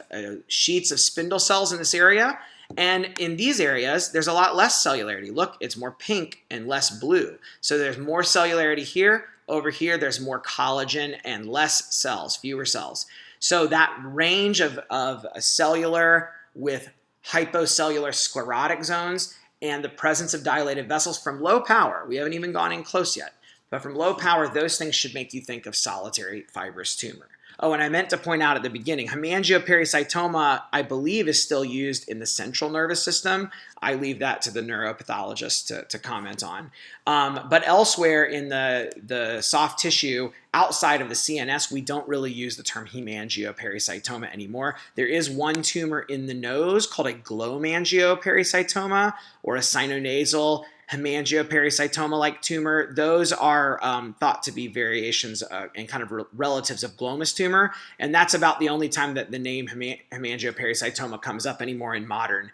sheets of spindle cells in this area, and in these areas, there's a lot less cellularity. Look, it's more pink and less blue. So there's more cellularity here. Over here, there's more collagen and less cells, fewer cells. So that range of cellular with hypocellular sclerotic zones and the presence of dilated vessels from low power, we haven't even gone in close yet, but from low power, those things should make you think of solitary fibrous tumor. Oh, and I meant to point out at the beginning, hemangiopericytoma, I believe, is still used in the central nervous system. I leave that to the neuropathologist to comment on. But elsewhere in the soft tissue, outside of the CNS, we don't really use the term hemangiopericytoma anymore. There is one tumor in the nose called a glomangiopericytoma, or a sinonasal hemangiopericytoma-like tumor. Those are thought to be variations and kind of relatives of glomus tumor, and that's about the only time that the name hemangiopericytoma comes up anymore in modern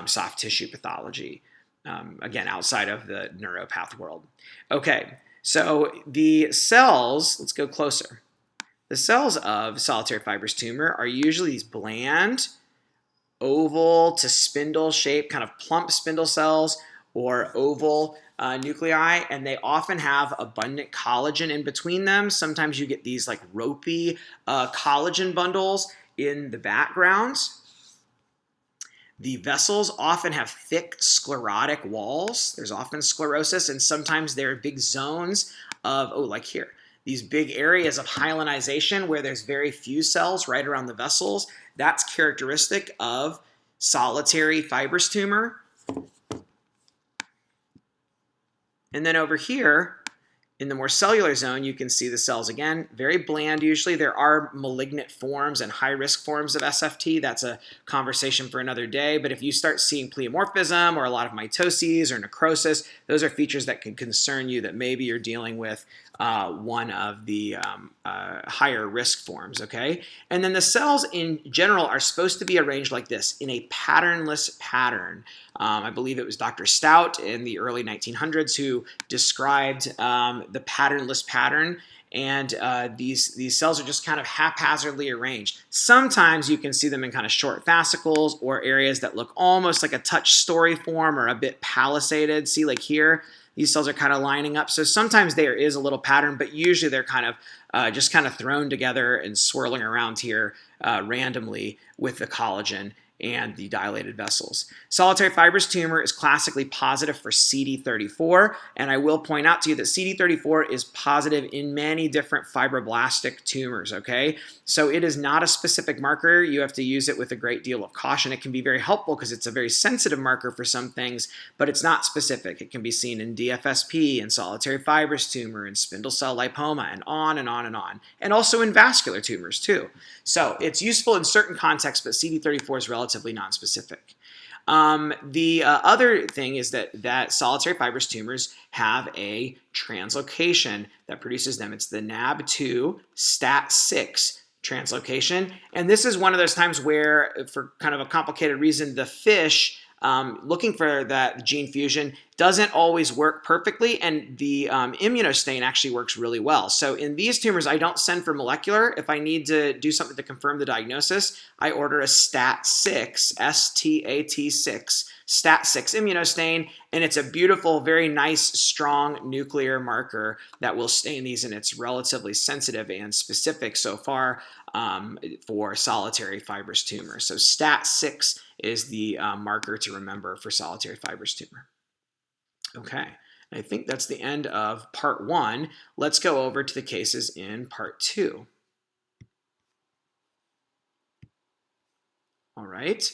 soft tissue pathology, again, outside of the neuropath world. Okay, so the cells, let's go closer. The cells of solitary fibrous tumor are usually these bland, oval to spindle shaped, kind of plump spindle cells, or oval nuclei, and they often have abundant collagen in between them. Sometimes you get these like ropey collagen bundles in the backgrounds. The vessels often have thick sclerotic walls. There's often sclerosis, and sometimes there are big zones of, like here, these big areas of hyalinization where there's very few cells right around the vessels. That's characteristic of solitary fibrous tumor. And then over here, in the more cellular zone, you can see the cells again, very bland usually. There are malignant forms and high-risk forms of SFT. That's a conversation for another day. But if you start seeing pleomorphism or a lot of mitoses or necrosis, those are features that can concern you that maybe you're dealing with one of the higher risk forms, okay? And then the cells in general are supposed to be arranged like this in a patternless pattern. I believe it was Dr. Stout in the early 1900s who described the patternless pattern, and these cells are just kind of haphazardly arranged. Sometimes you can see them in kind of short fascicles or areas that look almost like a touch story form or a bit palisaded. See, like here, these cells are kind of lining up. So sometimes there is a little pattern, but usually they're kind of just kind of thrown together and swirling around here randomly with the collagen and the dilated vessels. Solitary fibrous tumor is classically positive for CD34, and I will point out to you that CD34 is positive in many different fibroblastic tumors, okay? So it is not a specific marker. You have to use it with a great deal of caution. It can be very helpful because it's a very sensitive marker for some things, but it's not specific. It can be seen in DFSP, in solitary fibrous tumor, in spindle cell lipoma, and on and on and on, and also in vascular tumors too. So it's useful in certain contexts, but CD34 is relatively nonspecific. The other thing is that solitary fibrous tumors have a translocation that produces them. It's the NAB2 STAT6 translocation, and this is one of those times where, for kind of a complicated reason, the fish looking for that gene fusion doesn't always work perfectly, and the immunostain actually works really well. So in these tumors, I don't send for molecular. If I need to do something to confirm the diagnosis, I order a STAT6, STAT6, STAT6 immunostain, and it's a beautiful, very nice, strong nuclear marker that will stain these, and it's relatively sensitive and specific so far for solitary fibrous tumors. So STAT6 is the marker to remember for solitary fibrous tumor. Okay, I think that's the end of part 1. Let's go over to the cases in part 2. All right.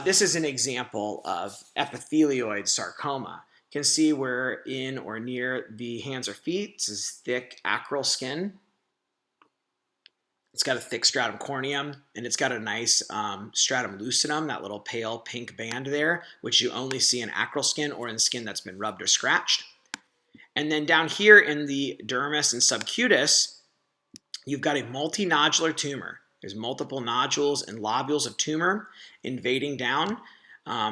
This is an example of epithelioid sarcoma. You can see where in or near the hands or feet, this is thick acral skin. It's got a thick stratum corneum, and it's got a nice stratum lucidum, that little pale pink band there, which you only see in acral skin or in skin that's been rubbed or scratched. And then down here in the dermis and subcutis, you've got a multinodular tumor. There's multiple nodules and lobules of tumor invading down.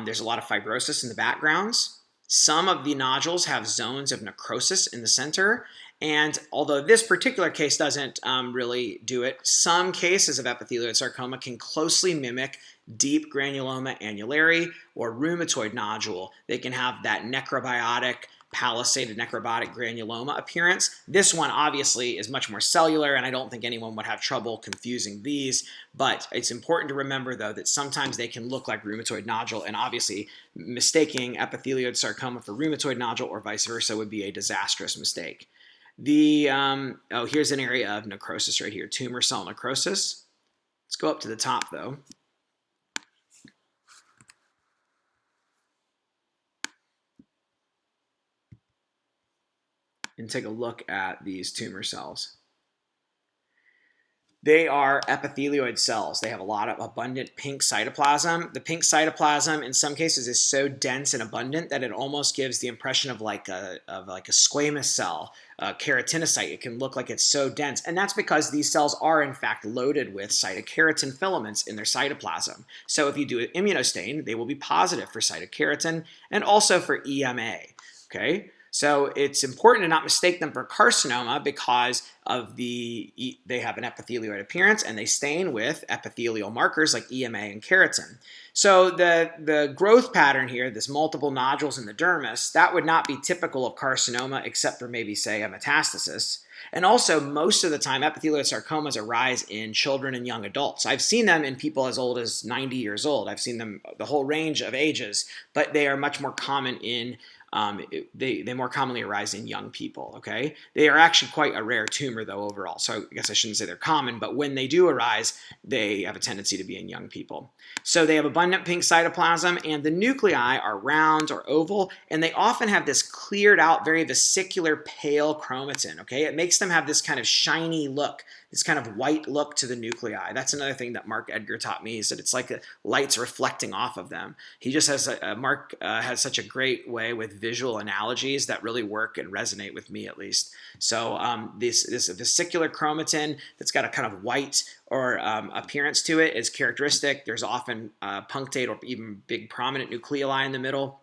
There's a lot of fibrosis in the backgrounds. Some of the nodules have zones of necrosis in the center. And although this particular case doesn't really do it, some cases of epithelioid sarcoma can closely mimic deep granuloma annulare or rheumatoid nodule. They can have that necrobiotic, palisaded necrobiotic granuloma appearance. This one obviously is much more cellular, and I don't think anyone would have trouble confusing these, but it's important to remember though that sometimes they can look like rheumatoid nodule, and obviously mistaking epithelioid sarcoma for rheumatoid nodule or vice versa would be a disastrous mistake. Here's an area of necrosis right here, tumor cell necrosis. Let's go up to the top though. And take a look at these tumor cells. They are epithelioid cells. They have a lot of abundant pink cytoplasm. The pink cytoplasm in some cases is so dense and abundant that it almost gives the impression of like a squamous cell, a keratinocyte. It can look like it's so dense, and that's because these cells are in fact loaded with cytokeratin filaments in their cytoplasm. So if you do an immunostain, they will be positive for cytokeratin and also for EMA. Okay. So it's important to not mistake them for carcinoma because of they have an epithelioid appearance and they stain with epithelial markers like EMA and keratin. So the growth pattern here, this multiple nodules in the dermis, that would not be typical of carcinoma except for maybe, say, a metastasis. And also, most of the time, epithelioid sarcomas arise in children and young adults. I've seen them in people as old as 90 years old. I've seen them the whole range of ages, but they are much more common in they more commonly arise in young people, okay? They are actually quite a rare tumor, though, overall. So I guess I shouldn't say they're common, but when they do arise, they have a tendency to be in young people. So they have abundant pink cytoplasm, and the nuclei are round or oval, and they often have this cleared out, very vesicular, pale chromatin, okay? It makes them have this kind of shiny look, this kind of white look to the nuclei. That's another thing that Mark Edgar taught me, is that it's like the light's reflecting off of them. He just has, Mark has such a great way with visual analogies that really work and resonate with me, at least. So this vesicular chromatin that's got a kind of white or appearance to it is characteristic. There's often punctate or even big prominent nucleoli in the middle.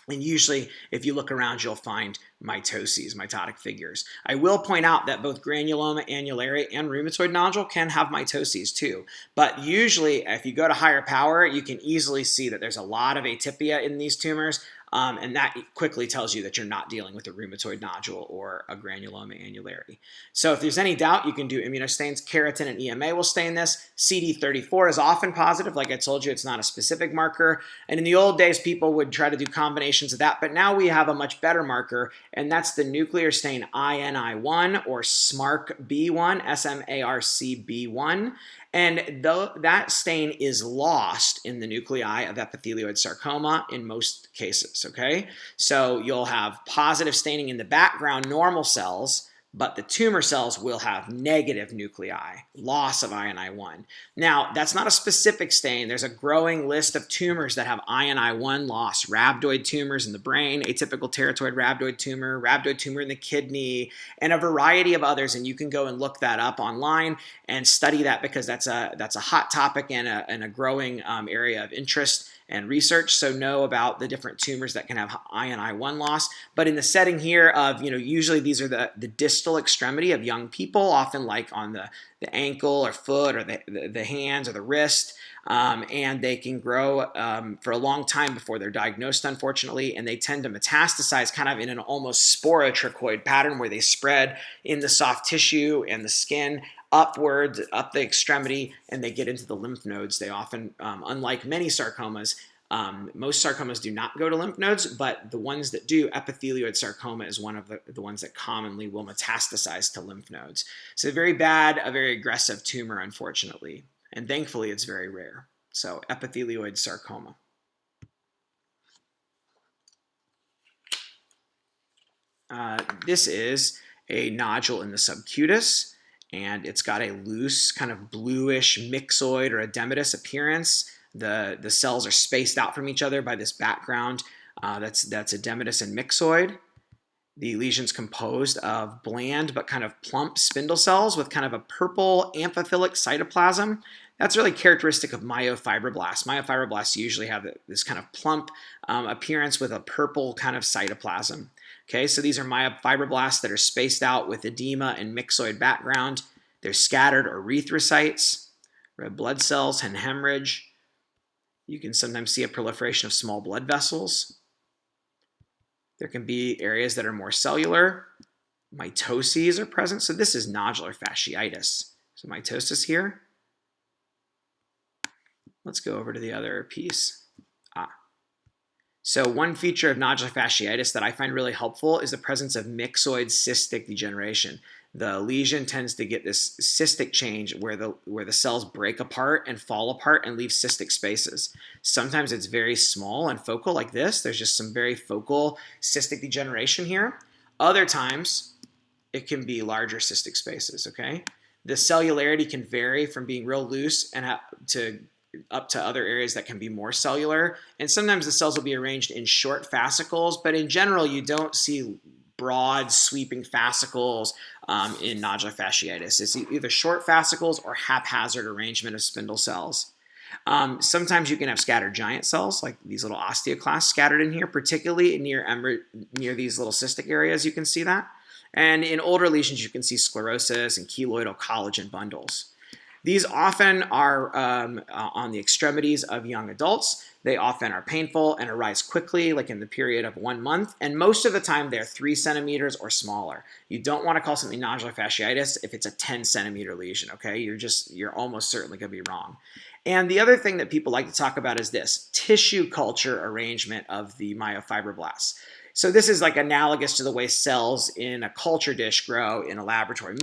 And usually, if you look around, you'll find mitoses, mitotic figures. I will point out that both granuloma annulare and rheumatoid nodule can have mitoses too. But usually, if you go to higher power, you can easily see that there's a lot of atypia in these tumors. And that quickly tells you that you're not dealing with a rheumatoid nodule or a granuloma annulare. So if there's any doubt, you can do immunostains. Keratin and EMA will stain this. CD34 is often positive. Like I told you, it's not a specific marker. And in the old days, people would try to do combinations of that. But now we have a much better marker, and that's the nuclear stain INI1 or SMARCB1, SMARCB1. And that stain is lost in the nuclei of epithelioid sarcoma in most cases, okay? So you'll have positive staining in the background normal cells, but the tumor cells will have negative nuclei, loss of INI1. Now, that's not a specific stain. There's a growing list of tumors that have INI1 loss, rhabdoid tumors in the brain, atypical teratoid rhabdoid tumor in the kidney, and a variety of others. And you can go and look that up online and study that, because that's a hot topic and a growing area of interest. and research, so know about the different tumors that can have I and I1 loss. But in the setting here of, usually these are the distal extremity of young people, often like on the ankle or foot or the hands or the wrist. And they can grow for a long time before they're diagnosed, unfortunately, and they tend to metastasize kind of in an almost sporotrichoid pattern where they spread in the soft tissue and the skin upward, up the extremity, and they get into the lymph nodes. They often, unlike many sarcomas, most sarcomas do not go to lymph nodes, but the ones that do, epithelioid sarcoma is one of the ones that commonly will metastasize to lymph nodes. So very bad, a very aggressive tumor, unfortunately. And thankfully, it's very rare. So epithelioid sarcoma. This is a nodule in the subcutis, and it's got a loose kind of bluish myxoid or edematous appearance. The cells are spaced out from each other by this background that's edematous and myxoid. The lesion's composed of bland but kind of plump spindle cells with kind of a purple amphiphilic cytoplasm. That's really characteristic of myofibroblasts. Myofibroblasts usually have this kind of plump appearance with a purple kind of cytoplasm. Okay, so these are myofibroblasts that are spaced out with edema and myxoid background. They're scattered erythrocytes, red blood cells, and hemorrhage. You can sometimes see a proliferation of small blood vessels. There can be areas that are more cellular. Mitoses are present. So this is nodular fasciitis. So mitosis here. Let's go over to the other piece. So one feature of nodular fasciitis that I find really helpful is the presence of myxoid cystic degeneration. The lesion tends to get this cystic change where the cells break apart and fall apart and leave cystic spaces. Sometimes it's very small and focal like this. There's just some very focal cystic degeneration here. Other times it can be larger cystic spaces, okay? The cellularity can vary from being real loose and up to other areas that can be more cellular. And sometimes the cells will be arranged in short fascicles, but in general, you don't see broad sweeping fascicles in nodular fasciitis. It's either short fascicles or haphazard arrangement of spindle cells. Sometimes you can have scattered giant cells, like these little osteoclasts scattered in here, particularly near these little cystic areas. You can see that. And in older lesions, you can see sclerosis and keloidal collagen bundles. These often are on the extremities of young adults. They often are painful and arise quickly, like in the period of 1 month. And most of the time, they're 3 centimeters or smaller. You don't want to call something nodular fasciitis if it's a 10-centimeter lesion, okay? You're almost certainly going to be wrong. And the other thing that people like to talk about is this tissue culture arrangement of the myofibroblasts. So this is like analogous to the way cells in a culture dish grow in a laboratory.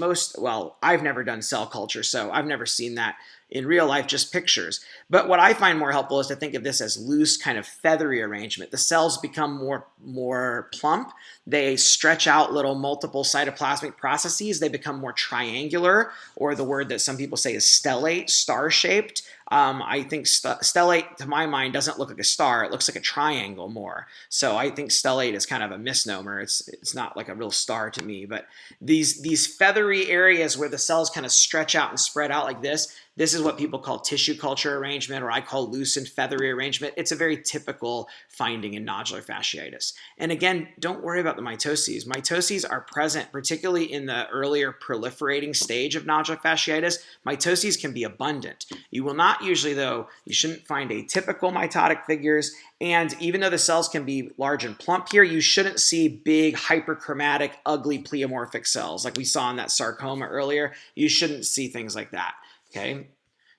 I've never done cell culture, so I've never seen that in real life, just pictures. But what I find more helpful is to think of this as loose, kind of feathery arrangement. The cells become more plump. They stretch out little multiple cytoplasmic processes. They become more triangular, or the word that some people say is stellate, star-shaped. I think stellate, to my mind, doesn't look like a star. It looks like a triangle more. So I think stellate is kind of a misnomer. It's not like a real star to me. But these feathery areas where the cells kind of stretch out and spread out like this is what people call tissue culture arrangement, or I call loose and feathery arrangement. It's a very typical finding in nodular fasciitis. And again, don't worry about the mitoses. Mitoses are present, particularly in the earlier proliferating stage of nodular fasciitis. Mitoses can be abundant. You will not usually, though, you shouldn't find atypical mitotic figures. And even though the cells can be large and plump here, you shouldn't see big, hyperchromatic, ugly pleomorphic cells like we saw in that sarcoma earlier. You shouldn't see things like that. Okay,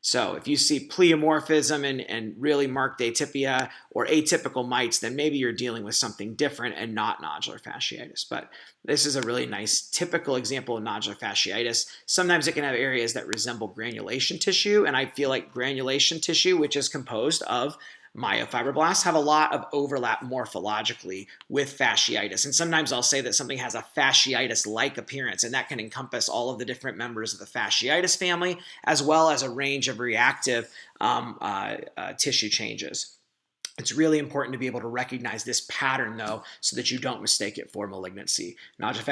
so if you see pleomorphism and really marked atypia or atypical mites, then maybe you're dealing with something different and not nodular fasciitis. But this is a really nice typical example of nodular fasciitis. Sometimes it can have areas that resemble granulation tissue, and I feel like granulation tissue, which is composed of myofibroblasts, have a lot of overlap morphologically with fasciitis. And sometimes I'll say that something has a fasciitis-like appearance, and that can encompass all of the different members of the fasciitis family, as well as a range of reactive tissue changes. It's really important to be able to recognize this pattern, though, so that you don't mistake it for malignancy. Nodular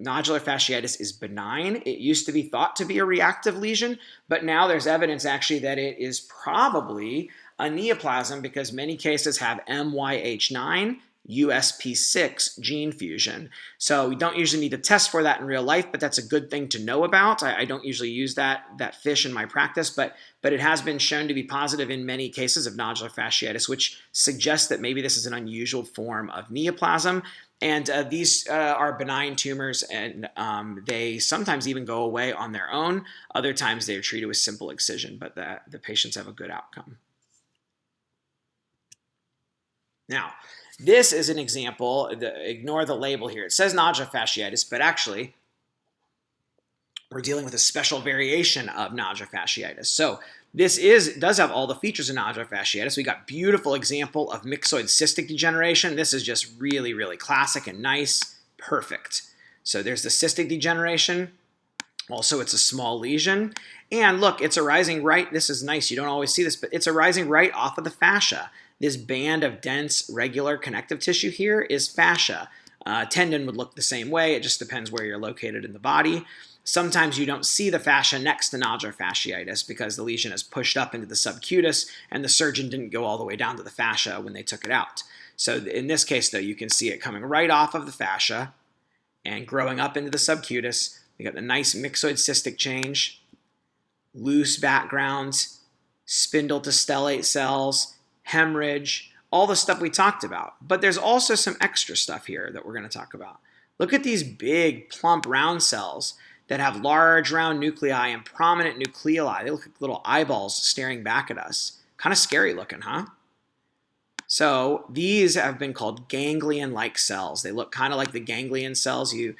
Nodular fasciitis is benign. It used to be thought to be a reactive lesion, but now there's evidence actually that it is probably a neoplasm because many cases have MYH9 USP6 gene fusion. So we don't usually need to test for that in real life, but that's a good thing to know about. I don't usually use that fish in my practice, but it has been shown to be positive in many cases of nodular fasciitis, which suggests that maybe this is an unusual form of neoplasm. And these are benign tumors, and they sometimes even go away on their own. Other times they are treated with simple excision, but the patients have a good outcome. Now, this is an example. Ignore the label here. It says nodular fasciitis, but actually we're dealing with a special variation of nodular fasciitis. So this does have all the features of nodular fasciitis. We got beautiful example of myxoid cystic degeneration. This is just really, really classic and nice. Perfect. So there's the cystic degeneration. Also, it's a small lesion. And look, it's arising right. This is nice. You don't always see this, but it's arising right off of the fascia. This band of dense, regular connective tissue here is fascia. Tendon would look the same way. It just depends where you're located in the body. Sometimes you don't see the fascia next to nodular fasciitis because the lesion is pushed up into the subcutis and the surgeon didn't go all the way down to the fascia when they took it out. So in this case, though, you can see it coming right off of the fascia and growing up into the subcutis. We got the nice myxoid cystic change, loose backgrounds, spindle to stellate cells, hemorrhage, all the stuff we talked about. But there's also some extra stuff here that we're going to talk about. Look at these big, plump, round cells that have large, round nuclei and prominent nucleoli. They look like little eyeballs staring back at us. Kind of scary looking, huh? So these have been called ganglion-like cells. They look kind of like the ganglion cells you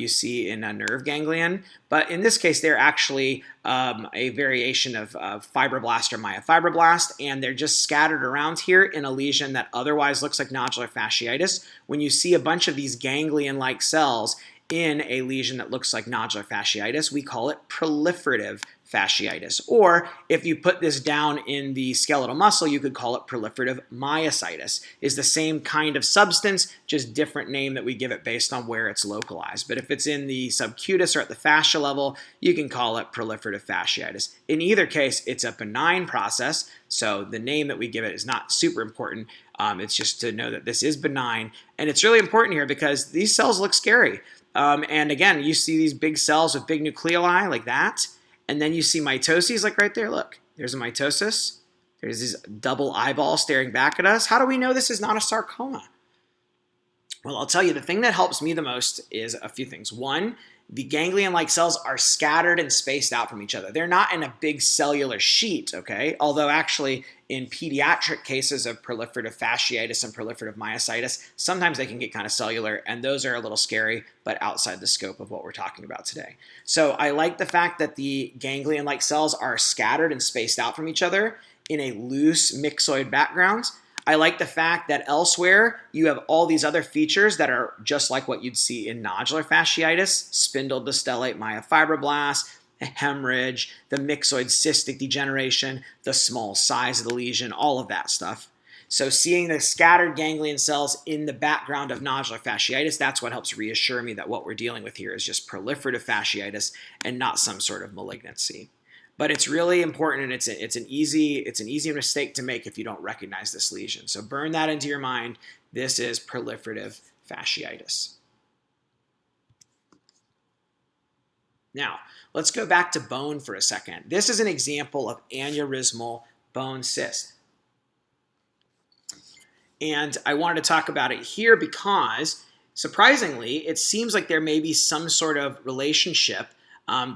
see in a nerve ganglion, but in this case, they're actually a variation of fibroblast or myofibroblast, and they're just scattered around here in a lesion that otherwise looks like nodular fasciitis. When you see a bunch of these ganglion-like cells in a lesion that looks like nodular fasciitis, we call it proliferative fasciitis. Or if you put this down in the skeletal muscle, you could call it proliferative myositis. It's the same kind of substance, just different name that we give it based on where it's localized. But if it's in the subcutis or at the fascia level, you can call it proliferative fasciitis. In either case, it's a benign process, so the name that we give it is not super important. It's just to know that this is benign. And it's really important here because these cells look scary. And again, you see these big cells with big nucleoli like that. And then you see mitoses like right there. Look, there's a mitosis. There's this double eyeball staring back at us. How do we know this is not a sarcoma? Well, I'll tell you, the thing that helps me the most is a few things. One, the ganglion-like cells are scattered and spaced out from each other. They're not in a big cellular sheet, okay? Although actually in pediatric cases of proliferative fasciitis and proliferative myositis, sometimes they can get kind of cellular, and those are a little scary, but outside the scope of what we're talking about today. So I like the fact that the ganglion-like cells are scattered and spaced out from each other in a loose myxoid background. I like the fact that elsewhere you have all these other features that are just like what you'd see in nodular fasciitis, spindle to stellate myofibroblast, hemorrhage, the myxoid cystic degeneration, the small size of the lesion, all of that stuff. So seeing the scattered ganglion cells in the background of nodular fasciitis, that's what helps reassure me that what we're dealing with here is just proliferative fasciitis and not some sort of malignancy. But it's really important, and it's an easy mistake to make if you don't recognize this lesion. So burn that into your mind. This is proliferative fasciitis. Now, let's go back to bone for a second. This is an example of aneurysmal bone cyst. And I wanted to talk about it here because, surprisingly, it seems like there may be some sort of relationship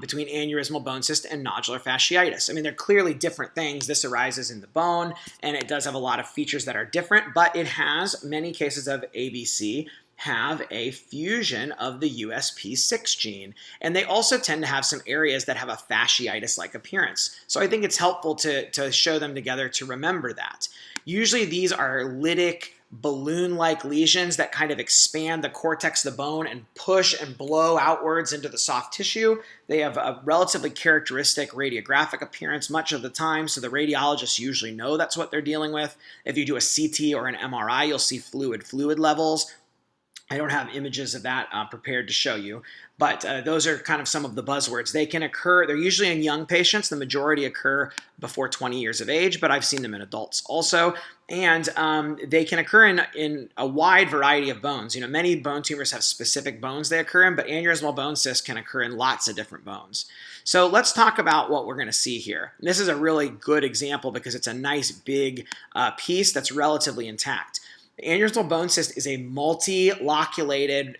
between aneurysmal bone cyst and nodular fasciitis. I mean, they're clearly different things. This arises in the bone, and it does have a lot of features that are different, but it has many cases of ABC have a fusion of the USP6 gene. And they also tend to have some areas that have a fasciitis-like appearance. So I think it's helpful to show them together to remember that. Usually these are lytic, balloon-like lesions that kind of expand the cortex of the bone and push and blow outwards into the soft tissue. They have a relatively characteristic radiographic appearance much of the time, so the radiologists usually know that's what they're dealing with. If you do a CT or an MRI, you'll see fluid levels. I don't have images of that prepared to show you, but those are kind of some of the buzzwords. They can occur, they're usually in young patients. The majority occur before 20 years of age, but I've seen them in adults also. And they can occur in a wide variety of bones. You know, many bone tumors have specific bones they occur in, but aneurysmal bone cysts can occur in lots of different bones. So let's talk about what we're going to see here. And this is a really good example because it's a nice big piece that's relatively intact. The aneurysmal bone cyst is a multi-loculated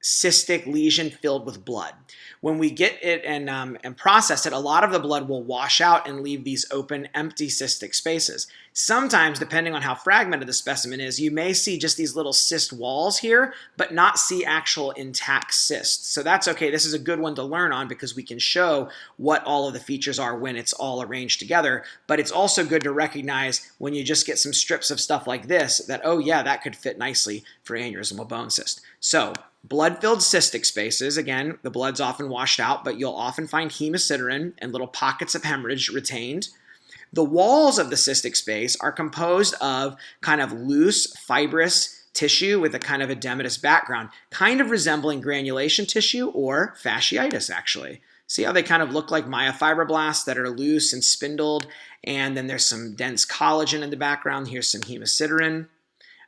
cystic lesion filled with blood. When we get it and process it, a lot of the blood will wash out and leave these open, empty cystic spaces. Sometimes, depending on how fragmented the specimen is, you may see just these little cyst walls here, but not see actual intact cysts. So that's okay. This is a good one to learn on because we can show what all of the features are when it's all arranged together. But it's also good to recognize when you just get some strips of stuff like this that, oh yeah, that could fit nicely for aneurysmal bone cyst. So blood-filled cystic spaces, again, the blood's often washed out, but you'll often find hemosiderin and little pockets of hemorrhage retained. The walls of the cystic space are composed of kind of loose, fibrous tissue with a kind of edematous background, kind of resembling granulation tissue or fasciitis, actually. See how they kind of look like myofibroblasts that are loose and spindled, and then there's some dense collagen in the background. Here's some hemosiderin.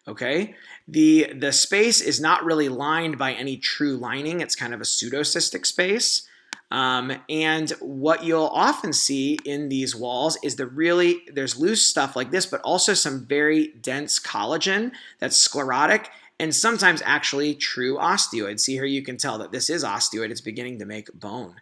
Okay, the space is not really lined by any true lining. It's kind of a pseudocystic space. And what you'll often see in these walls is there's loose stuff like this, but also some very dense collagen that's sclerotic and sometimes actually true osteoid. See here, you can tell that this is osteoid. It's beginning to make bone.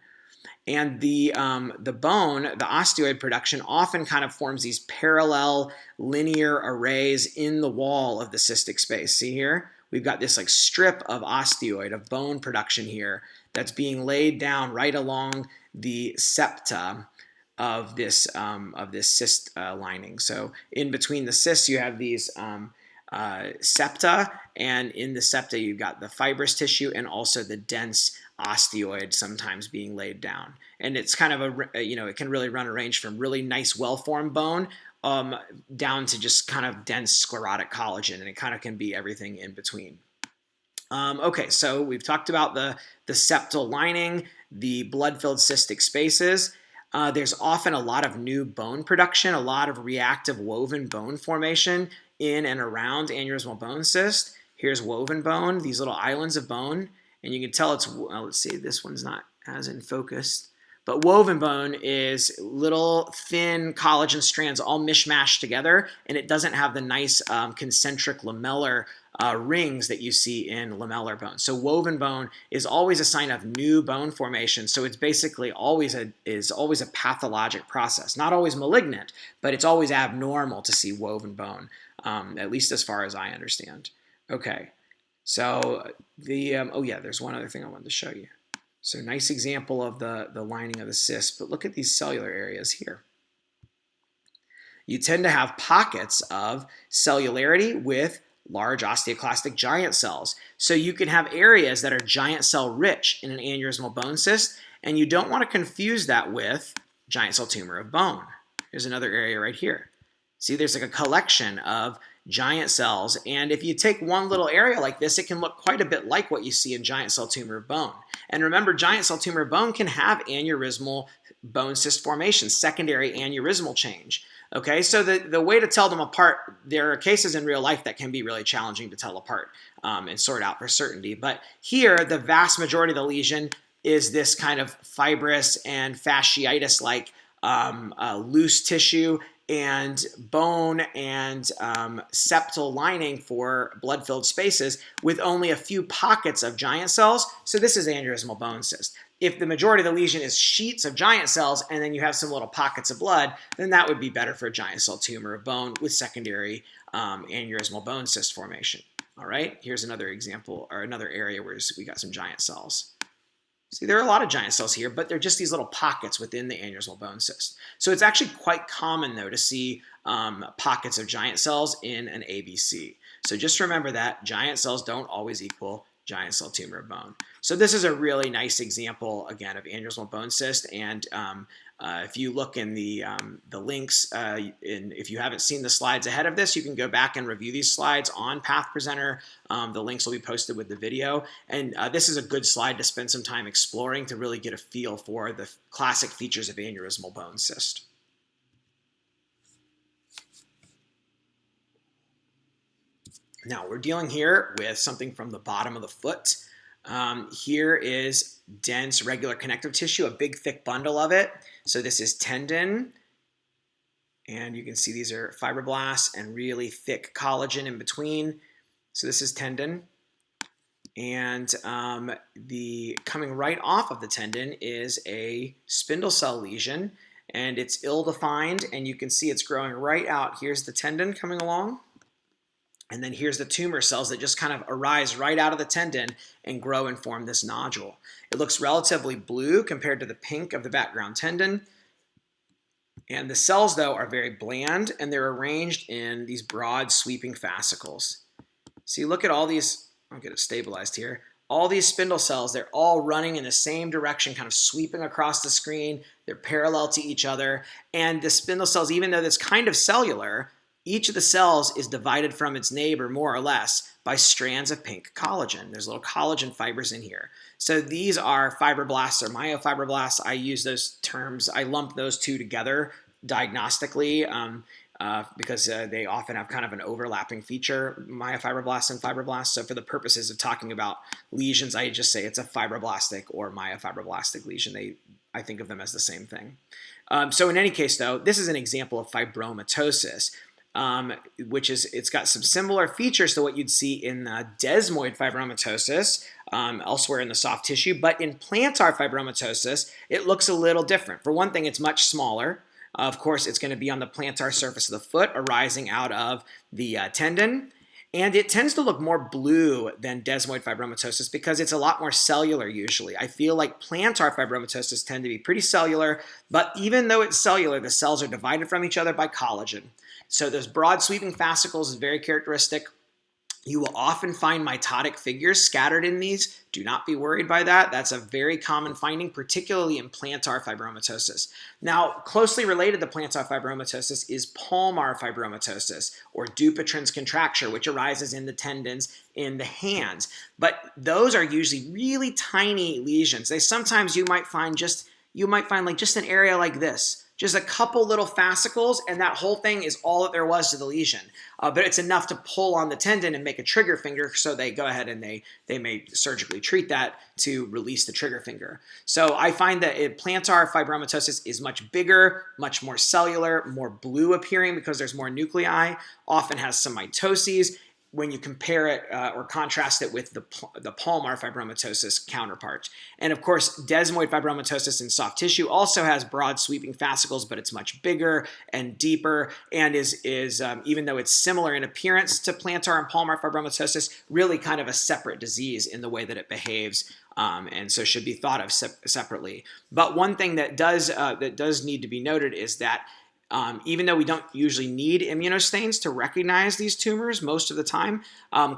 And the bone, the osteoid production, often kind of forms these parallel linear arrays in the wall of the cystic space. See here? We've got this like strip of osteoid, of bone production here that's being laid down right along the septa of this cyst lining. So in between the cysts, you have these septa, and in the septa, you've got the fibrous tissue and also the dense osteoid sometimes being laid down. And it's kind of it can really run a range from really nice, well-formed bone down to just kind of dense sclerotic collagen, and it kind of can be everything in between. Okay, so we've talked about the septal lining, the blood-filled cystic spaces. There's often a lot of new bone production, a lot of reactive woven bone formation in and around aneurysmal bone cyst. Here's woven bone, these little islands of bone, and you can tell it's, well, let's see, this one's not as in focus. But woven bone is little thin collagen strands all mishmashed together, and it doesn't have the nice concentric lamellar rings that you see in lamellar bone. So woven bone is always a sign of new bone formation. So it's basically always a pathologic process. Not always malignant, but it's always abnormal to see woven bone, at least as far as I understand. Okay, so there's one other thing I wanted to show you. So nice example of the lining of the cyst, but look at these cellular areas here. You tend to have pockets of cellularity with large osteoclastic giant cells. So you can have areas that are giant cell rich in an aneurysmal bone cyst, and you don't want to confuse that with giant cell tumor of bone. Here's another area right here. See, there's like a collection of giant cells, and if you take one little area like this, it can look quite a bit like what you see in giant cell tumor of bone. And remember, giant cell tumor of bone can have aneurysmal bone cyst formation, secondary aneurysmal change. Okay, so the way to tell them apart, there are cases in real life that can be really challenging to tell apart and sort out for certainty. But here, the vast majority of the lesion is this kind of fibrous and fasciitis-like loose tissue and bone and septal lining for blood-filled spaces with only a few pockets of giant cells. So this is aneurysmal bone cyst. If the majority of the lesion is sheets of giant cells and then you have some little pockets of blood, then that would be better for a giant cell tumor of bone with secondary aneurysmal bone cyst formation. All right, here's another example or another area where we got some giant cells. See, there are a lot of giant cells here, but they're just these little pockets within the aneurysmal bone cyst. So it's actually quite common, though, to see pockets of giant cells in an ABC. So just remember that giant cells don't always equal giant cell tumor of bone. So this is a really nice example, again, of aneurysmal bone cyst, and If you look in the links, if you haven't seen the slides ahead of this, you can go back and review these slides on PathPresenter. The links will be posted with the video. And this is a good slide to spend some time exploring to really get a feel for the classic features of aneurysmal bone cyst. Now we're dealing here with something from the bottom of the foot. Here is dense regular connective tissue, a big thick bundle of it. So this is tendon, and you can see these are fibroblasts and really thick collagen in between. So this is tendon, and the coming right off of the tendon is a spindle cell lesion, and it's ill-defined, and you can see it's growing right out. Here's the tendon coming along. And then here's the tumor cells that just kind of arise right out of the tendon and grow and form this nodule. It looks relatively blue compared to the pink of the background tendon. And the cells, though, are very bland, and they're arranged in these broad sweeping fascicles. See, look at all these, I'll get it stabilized here. All these spindle cells, they're all running in the same direction, kind of sweeping across the screen. They're parallel to each other. And the spindle cells, even though that's kind of cellular, each of the cells is divided from its neighbor, more or less, by strands of pink collagen. There's little collagen fibers in here. So these are fibroblasts or myofibroblasts. I use those terms. I lump those two together diagnostically because they often have kind of an overlapping feature, myofibroblasts and fibroblasts. So for the purposes of talking about lesions, I just say it's a fibroblastic or myofibroblastic lesion. I think of them as the same thing. So in any case, though, this is an example of fibromatosis. It's got some similar features to what you'd see in desmoid fibromatosis elsewhere in the soft tissue, but in plantar fibromatosis, it looks a little different. For one thing, it's much smaller. Of course, it's going to be on the plantar surface of the foot, arising out of the tendon, and it tends to look more blue than desmoid fibromatosis because it's a lot more cellular usually. I feel like plantar fibromatosis tend to be pretty cellular, but even though it's cellular, the cells are divided from each other by collagen. So those broad sweeping fascicles is very characteristic. You will often find mitotic figures scattered in these. Do not be worried by that. That's a very common finding, particularly in plantar fibromatosis. Now, closely related to plantar fibromatosis is palmar fibromatosis, or Dupuytren's contracture, which arises in the tendons in the hands. But those are usually really tiny lesions. Sometimes you might find like just an area like this. Just a couple little fascicles, and that whole thing is all that there was to the lesion. But it's enough to pull on the tendon and make a trigger finger, so they go ahead and they may surgically treat that to release the trigger finger. So I find that plantar fibromatosis is much bigger, much more cellular, more blue appearing because there's more nuclei, often has some mitoses, when you compare it or contrast it with the palmar fibromatosis counterpart. And of course, desmoid fibromatosis in soft tissue also has broad sweeping fascicles, but it's much bigger and deeper, and is even though it's similar in appearance to plantar and palmar fibromatosis, really kind of a separate disease in the way that it behaves. And so should be thought of separately. But one thing that does need to be noted is that even though we don't usually need immunostains to recognize these tumors most of the time,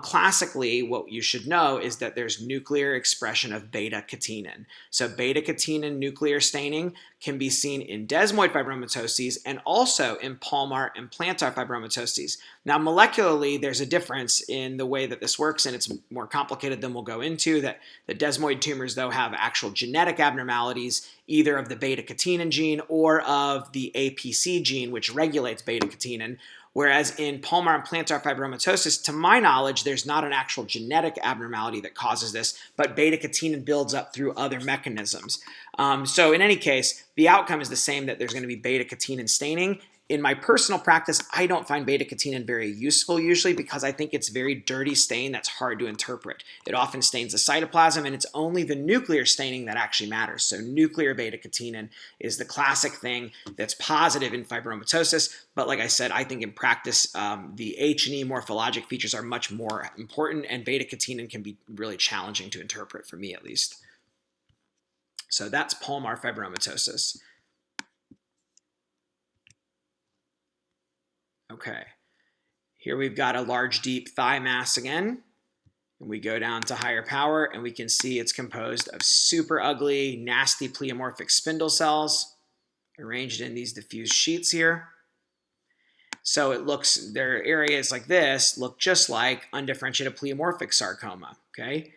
classically what you should know is that there's nuclear expression of beta-catenin. So beta-catenin nuclear staining can be seen in desmoid fibromatoses and also in palmar and plantar fibromatoses. Now molecularly, there's a difference in the way that this works, and it's more complicated than we'll go into. That the desmoid tumors, though, have actual genetic abnormalities, either of the beta-catenin gene or of the APC gene, which regulates beta-catenin. Whereas in palmar and plantar fibromatosis, to my knowledge, there's not an actual genetic abnormality that causes this, but beta-catenin builds up through other mechanisms. So in any case, the outcome is the same, that there's going to be beta-catenin staining. In my personal practice, I don't find beta-catenin very useful usually because I think it's a very dirty stain that's hard to interpret. It often stains the cytoplasm, and it's only the nuclear staining that actually matters. So nuclear beta-catenin is the classic thing that's positive in fibromatosis. But like I said, I think in practice, the H&E morphologic features are much more important, and beta-catenin can be really challenging to interpret, for me at least. So that's palmar fibromatosis. Okay, here we've got a large, deep thigh mass again, and we go down to higher power, and we can see it's composed of super ugly, nasty pleomorphic spindle cells. arranged in these diffuse sheets here. So it looks, their areas like this look just like undifferentiated pleomorphic sarcoma, okay?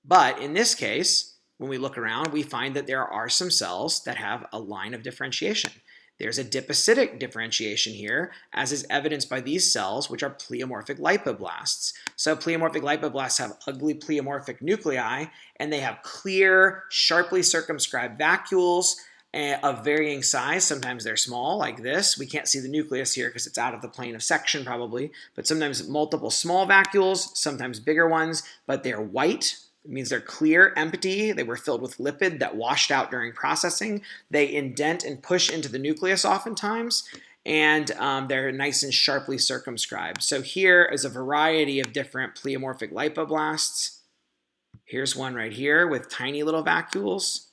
But in this case, when we look around, we find that there are some cells that have a line of differentiation. There's a dipacitic differentiation here, as is evidenced by these cells, which are pleomorphic lipoblasts. So pleomorphic lipoblasts have ugly pleomorphic nuclei, and they have clear, sharply circumscribed vacuoles of varying size. Sometimes they're small, like this. We can't see the nucleus here because it's out of the plane of section probably, but sometimes multiple small vacuoles, sometimes bigger ones, but they're white. It means they're clear, empty. They were filled with lipid that washed out during processing. They indent and push into the nucleus oftentimes, and they're nice and sharply circumscribed. So here is a variety of different pleomorphic lipoblasts. Here's one right here with tiny little vacuoles.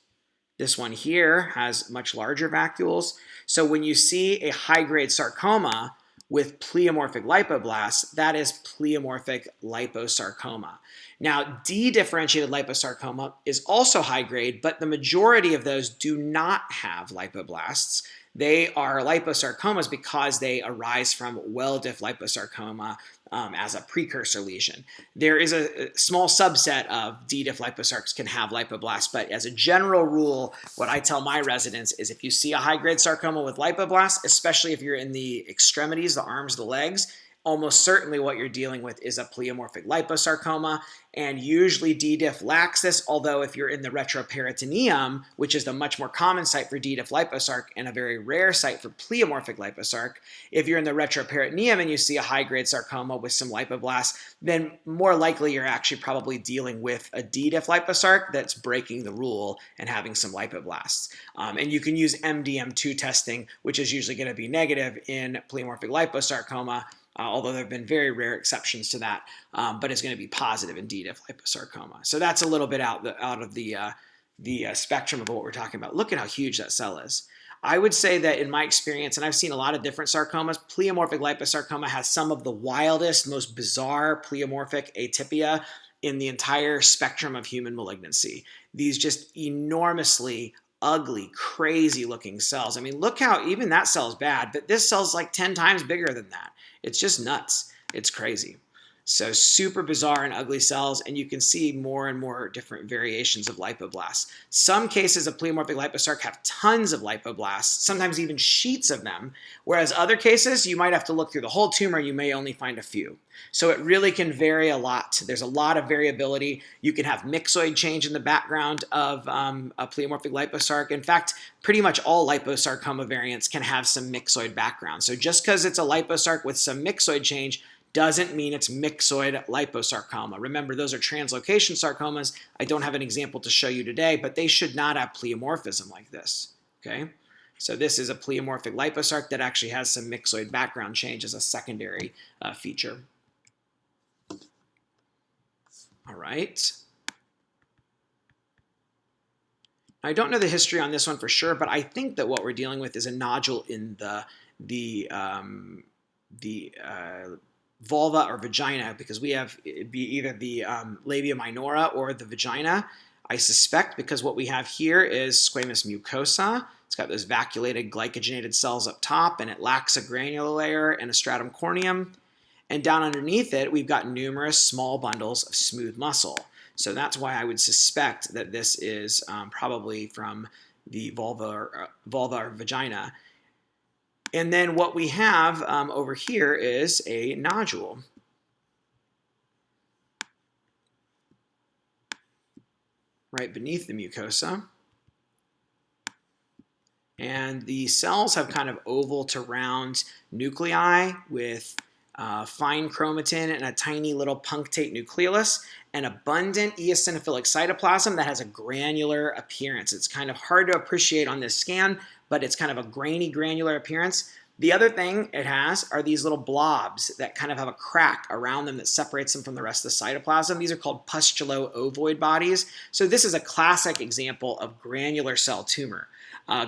This one here has much larger vacuoles. So when you see a high-grade sarcoma with pleomorphic lipoblast, that is pleomorphic liposarcoma. Now, dedifferentiated liposarcoma is also high grade, but the majority of those do not have lipoblasts. They are liposarcomas because they arise from well-diff liposarcoma as a precursor lesion. There is a small subset of D-diff liposarcs can have lipoblast, but as a general rule, what I tell my residents is if you see a high-grade sarcoma with lipoblast, especially if you're in the extremities, the arms, the legs, almost certainly what you're dealing with is a pleomorphic liposarcoma, and usually D-diff lacks this, although if you're in the retroperitoneum, which is the much more common site for D-diff liposarc and a very rare site for pleomorphic liposarc, if you're in the retroperitoneum and you see a high-grade sarcoma with some lipoblast, then more likely you're actually probably dealing with a D-diff liposarc that's breaking the rule and having some lipoblasts. And you can use MDM2 testing, which is usually going to be negative in pleomorphic liposarcoma, although there have been very rare exceptions to that, but it's going to be positive in D-diff liposarcoma. So that's a little bit out of the spectrum of what we're talking about. Look at how huge that cell is. I would say that in my experience, and I've seen a lot of different sarcomas, pleomorphic liposarcoma has some of the wildest, most bizarre pleomorphic atypia in the entire spectrum of human malignancy. These just enormously ugly, crazy looking cells. I mean, look how even that cell is bad, but this cell's like 10 times bigger than that. It's just nuts. It's crazy. So super bizarre and ugly cells, and you can see more and more different variations of lipoblasts. Some cases of pleomorphic liposarc have tons of lipoblasts, sometimes even sheets of them, whereas other cases, you might have to look through the whole tumor, you may only find a few. So it really can vary a lot. There's a lot of variability. You can have myxoid change in the background of a pleomorphic liposarc. In fact, pretty much all liposarcoma variants can have some myxoid background. So just because it's a liposarc with some myxoid change doesn't mean it's myxoid liposarcoma. Remember, those are translocation sarcomas. I don't have an example to show you today, but they should not have pleomorphism like this, okay? So this is a pleomorphic liposarc that actually has some myxoid background change as a secondary feature. All right. I don't know the history on this one for sure, but I think that what we're dealing with is a nodule in the vulva or vagina, because we have it'd be either the labia minora or the vagina. I suspect because what we have here is squamous mucosa. It's got those vacuolated glycogenated cells up top, and it lacks a granular layer and a stratum corneum. And down underneath it, we've got numerous small bundles of smooth muscle. So that's why I would suspect that this is probably from the vulva or vagina. And then what we have over here is a nodule. Right beneath the mucosa. And the cells have kind of oval to round nuclei with fine chromatin and a tiny little punctate nucleolus, and abundant eosinophilic cytoplasm that has a granular appearance. It's kind of hard to appreciate on this scan, but it's kind of a grainy, granular appearance. The other thing it has are these little blobs that kind of have a crack around them that separates them from the rest of the cytoplasm. These are called pustulo-ovoid bodies. So this is a classic example of granular cell tumor.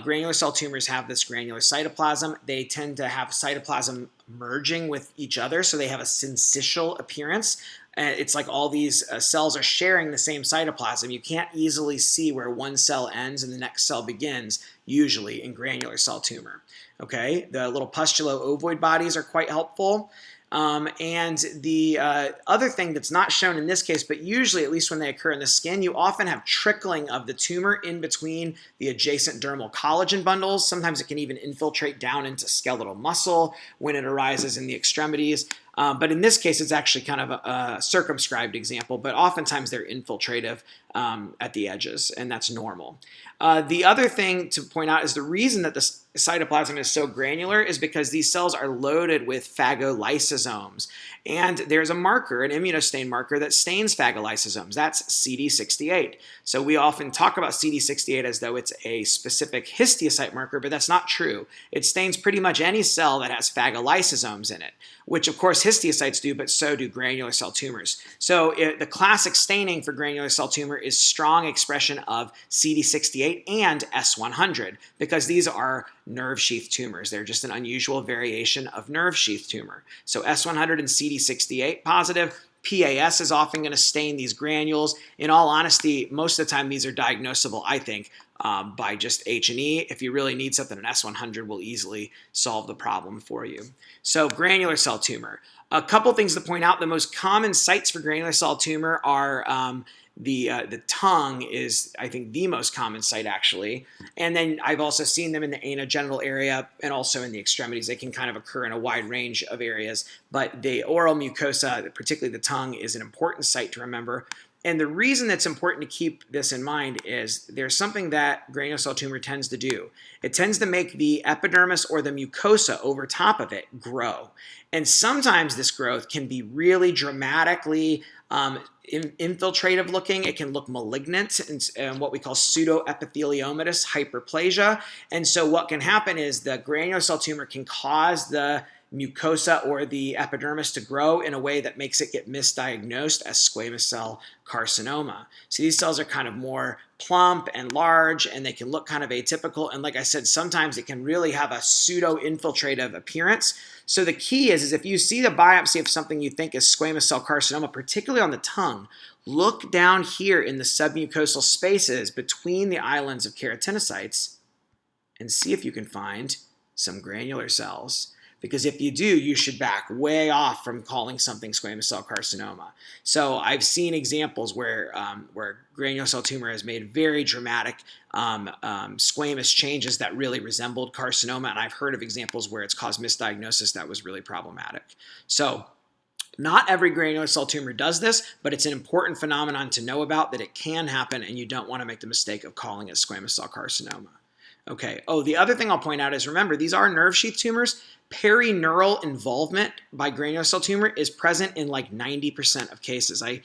Granular cell tumors have this granular cytoplasm. They tend to have cytoplasm merging with each other, so they have a syncytial appearance. And it's like all these cells are sharing the same cytoplasm. You can't easily see where one cell ends and the next cell begins, usually in granular cell tumor. Okay, the little pustulo-ovoid bodies are quite helpful. And the other thing that's not shown in this case, but usually, at least when they occur in the skin, you often have trickling of the tumor in between the adjacent dermal collagen bundles. Sometimes it can even infiltrate down into skeletal muscle when it arises in the extremities. But in this case, it's actually kind of a circumscribed example, but oftentimes they're infiltrative at the edges, and that's normal. The other thing to point out is the reason that the cytoplasm is so granular is because these cells are loaded with phagolysosomes. And there's a marker, an immunostain marker, that stains phagolysosomes. That's CD68. So we often talk about CD68 as though it's a specific histiocyte marker, but that's not true. It stains pretty much any cell that has phagolysosomes in it, which of course histiocytes do, but so do granular cell tumors. So the classic staining for granular cell tumor is strong expression of CD68 and S100, because these are nerve sheath tumors. They're just an unusual variation of nerve sheath tumor. So S100 and CD68 positive. PAS is often going to stain these granules. In all honesty, most of the time these are diagnosable, I think, by just H&E. If you really need something, an S100 will easily solve the problem for you. So granular cell tumor. A couple things to point out. The most common sites for granular cell tumor are the tongue is, I think, the most common site, actually. And then I've also seen them in the anogenital area and also in the extremities. They can kind of occur in a wide range of areas. But the oral mucosa, particularly the tongue, is an important site to remember. And the reason that's important to keep this in mind is there's something that granular cell tumor tends to do. It tends to make the epidermis or the mucosa over top of it grow. And sometimes this growth can be really dramatically infiltrative looking. It can look malignant and what we call pseudoepitheliomatous hyperplasia. And so what can happen is the granular cell tumor can cause the mucosa or the epidermis to grow in a way that makes it get misdiagnosed as squamous cell carcinoma. So these cells are kind of more plump and large, and they can look kind of atypical. And like I said, sometimes it can really have a pseudo-infiltrative appearance. So the key is if you see the biopsy of something you think is squamous cell carcinoma, particularly on the tongue, look down here in the submucosal spaces between the islands of keratinocytes and see if you can find some granular cells. Because if you do, you should back way off from calling something squamous cell carcinoma. So I've seen examples where granular cell tumor has made very dramatic squamous changes that really resembled carcinoma, and I've heard of examples where it's caused misdiagnosis that was really problematic. So not every granular cell tumor does this, but it's an important phenomenon to know about, that it can happen, and you don't want to make the mistake of calling it squamous cell carcinoma. Okay. Oh, the other thing I'll point out is, remember, these are nerve sheath tumors. Perineural involvement by granular cell tumor is present in like 90% of cases. I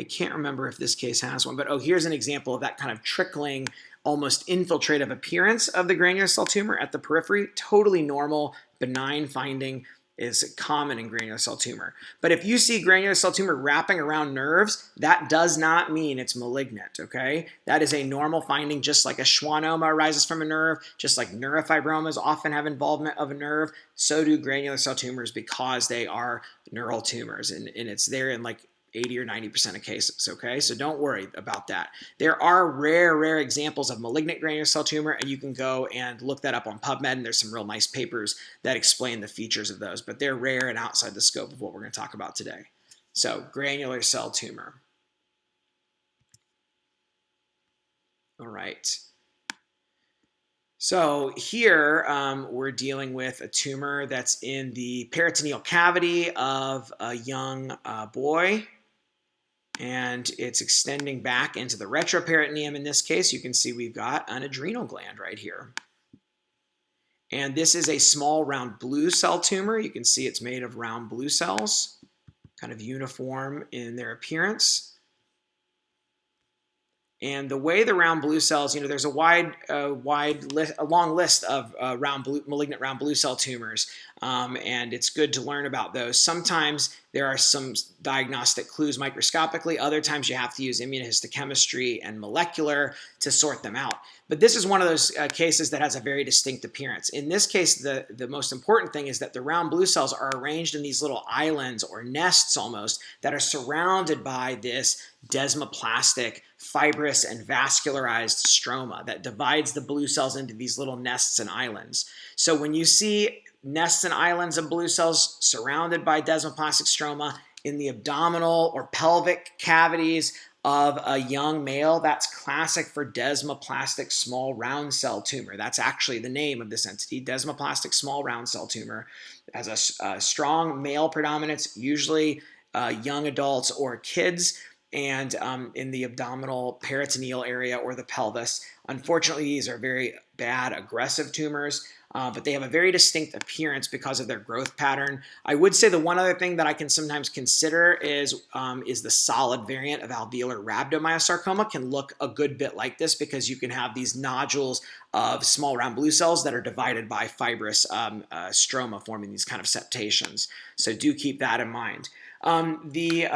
can't remember if this case has one, but oh, here's an example of that kind of trickling, almost infiltrative appearance of the granular cell tumor at the periphery. Totally normal, benign finding, is common in granular cell tumor. But if you see granular cell tumor wrapping around nerves, that does not mean it's malignant, okay? That is a normal finding, just like a schwannoma arises from a nerve, just like neurofibromas often have involvement of a nerve, so do granular cell tumors, because they are neural tumors, and it's there in like 80 or 90% of cases, okay? So don't worry about that. There are rare examples of malignant granular cell tumor, and you can go and look that up on PubMed, and there's some real nice papers that explain the features of those, but they're rare and outside the scope of what we're going to talk about today. So granular cell tumor. All right. So here we're dealing with a tumor that's in the peritoneal cavity of a young boy. And it's extending back into the retroperitoneum. In this case, you can see we've got an adrenal gland right here. And this is a small round blue cell tumor. You can see it's made of round blue cells, kind of uniform in their appearance. And the way the round blue cells, there's a long list of malignant round blue cell tumors, and it's good to learn about those. Sometimes there are some diagnostic clues microscopically. Other times you have to use immunohistochemistry and molecular to sort them out. But this is one of those cases that has a very distinct appearance. In this case, the most important thing is that the round blue cells are arranged in these little islands or nests almost that are surrounded by this desmoplastic, fibrous, and vascularized stroma that divides the blue cells into these little nests and islands. So when you see nests and islands of blue cells surrounded by desmoplastic stroma in the abdominal or pelvic cavities of a young male, that's classic for desmoplastic small round cell tumor. That's actually the name of this entity, desmoplastic small round cell tumor. It has a strong male predominance, usually young adults or kids, and in the abdominal peritoneal area or the pelvis. Unfortunately, these are very bad aggressive tumors, but they have a very distinct appearance because of their growth pattern. I would say the one other thing that I can sometimes consider is the solid variant of alveolar rhabdomyosarcoma can look a good bit like this because you can have these nodules of small round blue cells that are divided by fibrous stroma forming these kind of septations. So do keep that in mind. The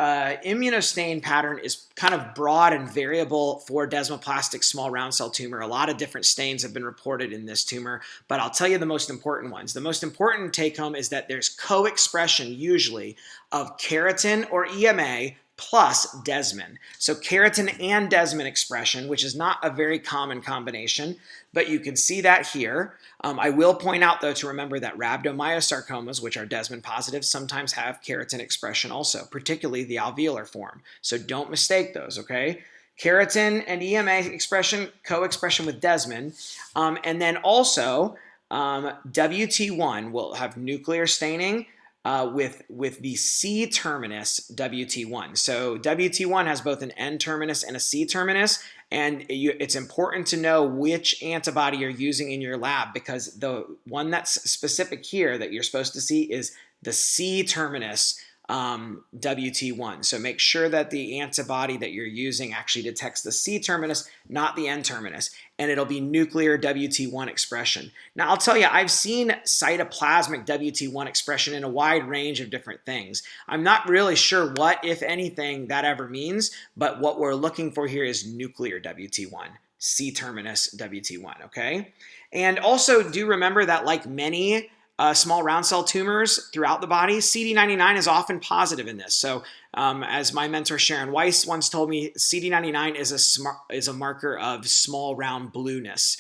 immunostain pattern is kind of broad and variable for desmoplastic small round cell tumor. A lot of different stains have been reported in this tumor, but I'll tell you the most important ones. The most important take home is that there's co-expression usually of keratin or EMA plus desmin. So keratin and desmin expression, which is not a very common combination, but you can see that here. I will point out, though, to remember that rhabdomyosarcomas, which are desmin positive, sometimes have keratin expression also, particularly the alveolar form. So don't mistake those, okay? Keratin and EMA expression, co-expression with desmin. And then also, WT1 will have nuclear staining with the C terminus WT1. So WT1 has both an N terminus and a C terminus, and it's important to know which antibody you're using in your lab because the one that's specific here that you're supposed to see is the C terminus WT1. So make sure that the antibody that you're using actually detects the C terminus, not the N terminus, and it'll be nuclear WT1 expression. Now, I'll tell you, I've seen cytoplasmic WT1 expression in a wide range of different things. I'm not really sure what, if anything, that ever means, but what we're looking for here is nuclear WT1, C terminus WT1, okay? And also do remember that like many small round cell tumors throughout the body, CD99 is often positive in this. So as my mentor Sharon Weiss once told me, CD99 is a marker of small round blueness.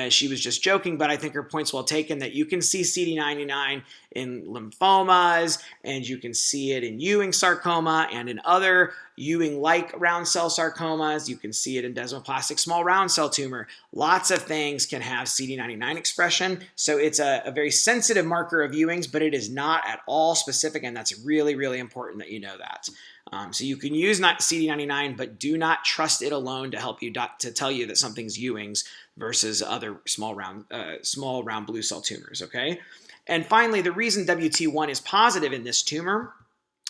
She was just joking, but I think her point's well taken that you can see CD99 in lymphomas, and you can see it in Ewing sarcoma and in other Ewing-like round cell sarcomas. You can see it in desmoplastic small round cell tumor. Lots of things can have CD99 expression, so it's a very sensitive marker of Ewing's, but it is not at all specific, and that's really, really important that you know that. So you can use CD99, but do not trust it alone to help you to tell you that something's Ewing's versus other small round blue cell tumors, okay? And finally, the reason WT1 is positive in this tumor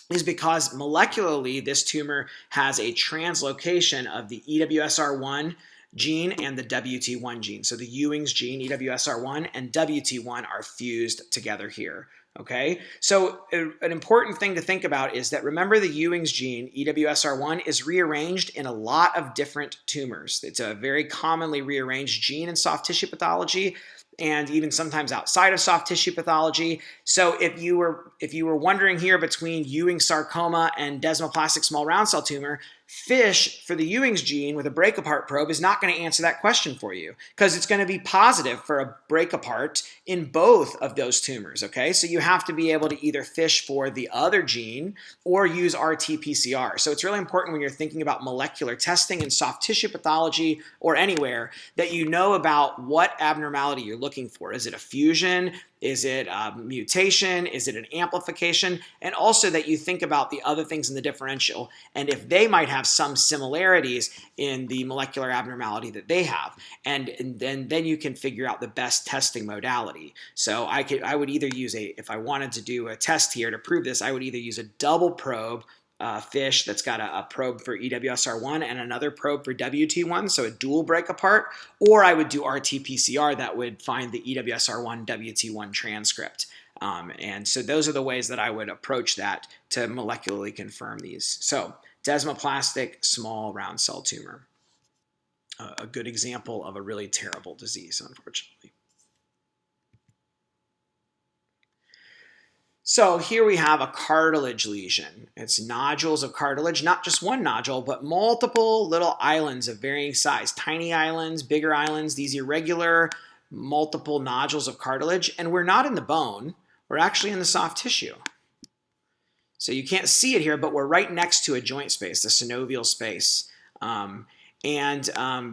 is because molecularly, this tumor has a translocation of the EWSR1 gene and the WT1 gene. So the Ewing's gene, EWSR1, and WT1 are fused together here. Okay, so an important thing to think about is that remember the Ewing's gene, EWSR1, is rearranged in a lot of different tumors. It's a very commonly rearranged gene in soft tissue pathology and even sometimes outside of soft tissue pathology. So if you were wondering here between Ewing sarcoma and desmoplastic small round cell tumor, FISH for the Ewing's gene with a break apart probe is not going to answer that question for you because it's going to be positive for a break apart in both of those tumors, okay? So you have to be able to either FISH for the other gene or use RT-PCR. So it's really important when you're thinking about molecular testing in soft tissue pathology or anywhere that you know about what abnormality you're looking for. Is it a fusion? Is it a mutation? Is it an amplification? And also that you think about the other things in the differential and if they might have some similarities in the molecular abnormality that they have. And then you can figure out the best testing modality. So I would either use if I wanted to do a test here to prove this, I would either use a double probe fish that's got a probe for EWSR1 and another probe for WT1, so a dual break apart, or I would do RT-PCR that would find the EWSR1, WT1 transcript. And so those are the ways that I would approach that to molecularly confirm these. So desmoplastic small round cell tumor, a good example of a really terrible disease, unfortunately. So here we have a cartilage lesion. It's nodules of cartilage, not just one nodule, but multiple little islands of varying size, tiny islands, bigger islands, these irregular multiple nodules of cartilage. And we're not in the bone, we're actually in the soft tissue. So you can't see it here, but we're right next to a joint space, the synovial space.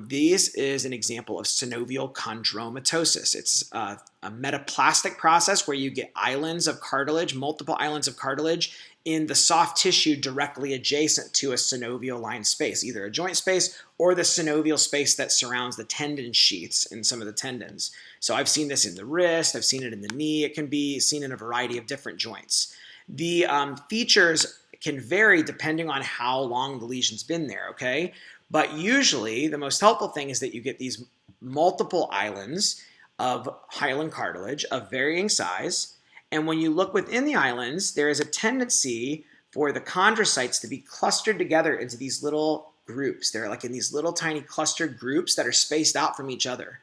This is an example of synovial chondromatosis. It's a metaplastic process where you get islands of cartilage, multiple islands of cartilage in the soft tissue directly adjacent to a synovial line space, either a joint space or the synovial space that surrounds the tendon sheaths in some of the tendons. So I've seen this in the wrist, I've seen it in the knee, it can be seen in a variety of different joints. The features can vary depending on how long the lesion's been there, okay? But usually the most helpful thing is that you get these multiple islands of hyaline cartilage of varying size. And when you look within the islands, there is a tendency for the chondrocytes to be clustered together into these little groups. They're like in these little tiny clustered groups that are spaced out from each other.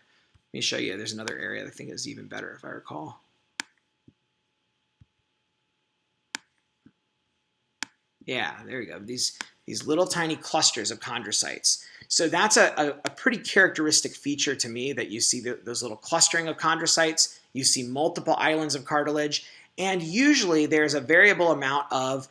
Let me show you. There's another area that I think is even better if I recall. Yeah, there you go. These little tiny clusters of chondrocytes. So that's a pretty characteristic feature to me, that you see those little clustering of chondrocytes, you see multiple islands of cartilage, and usually there's a variable amount of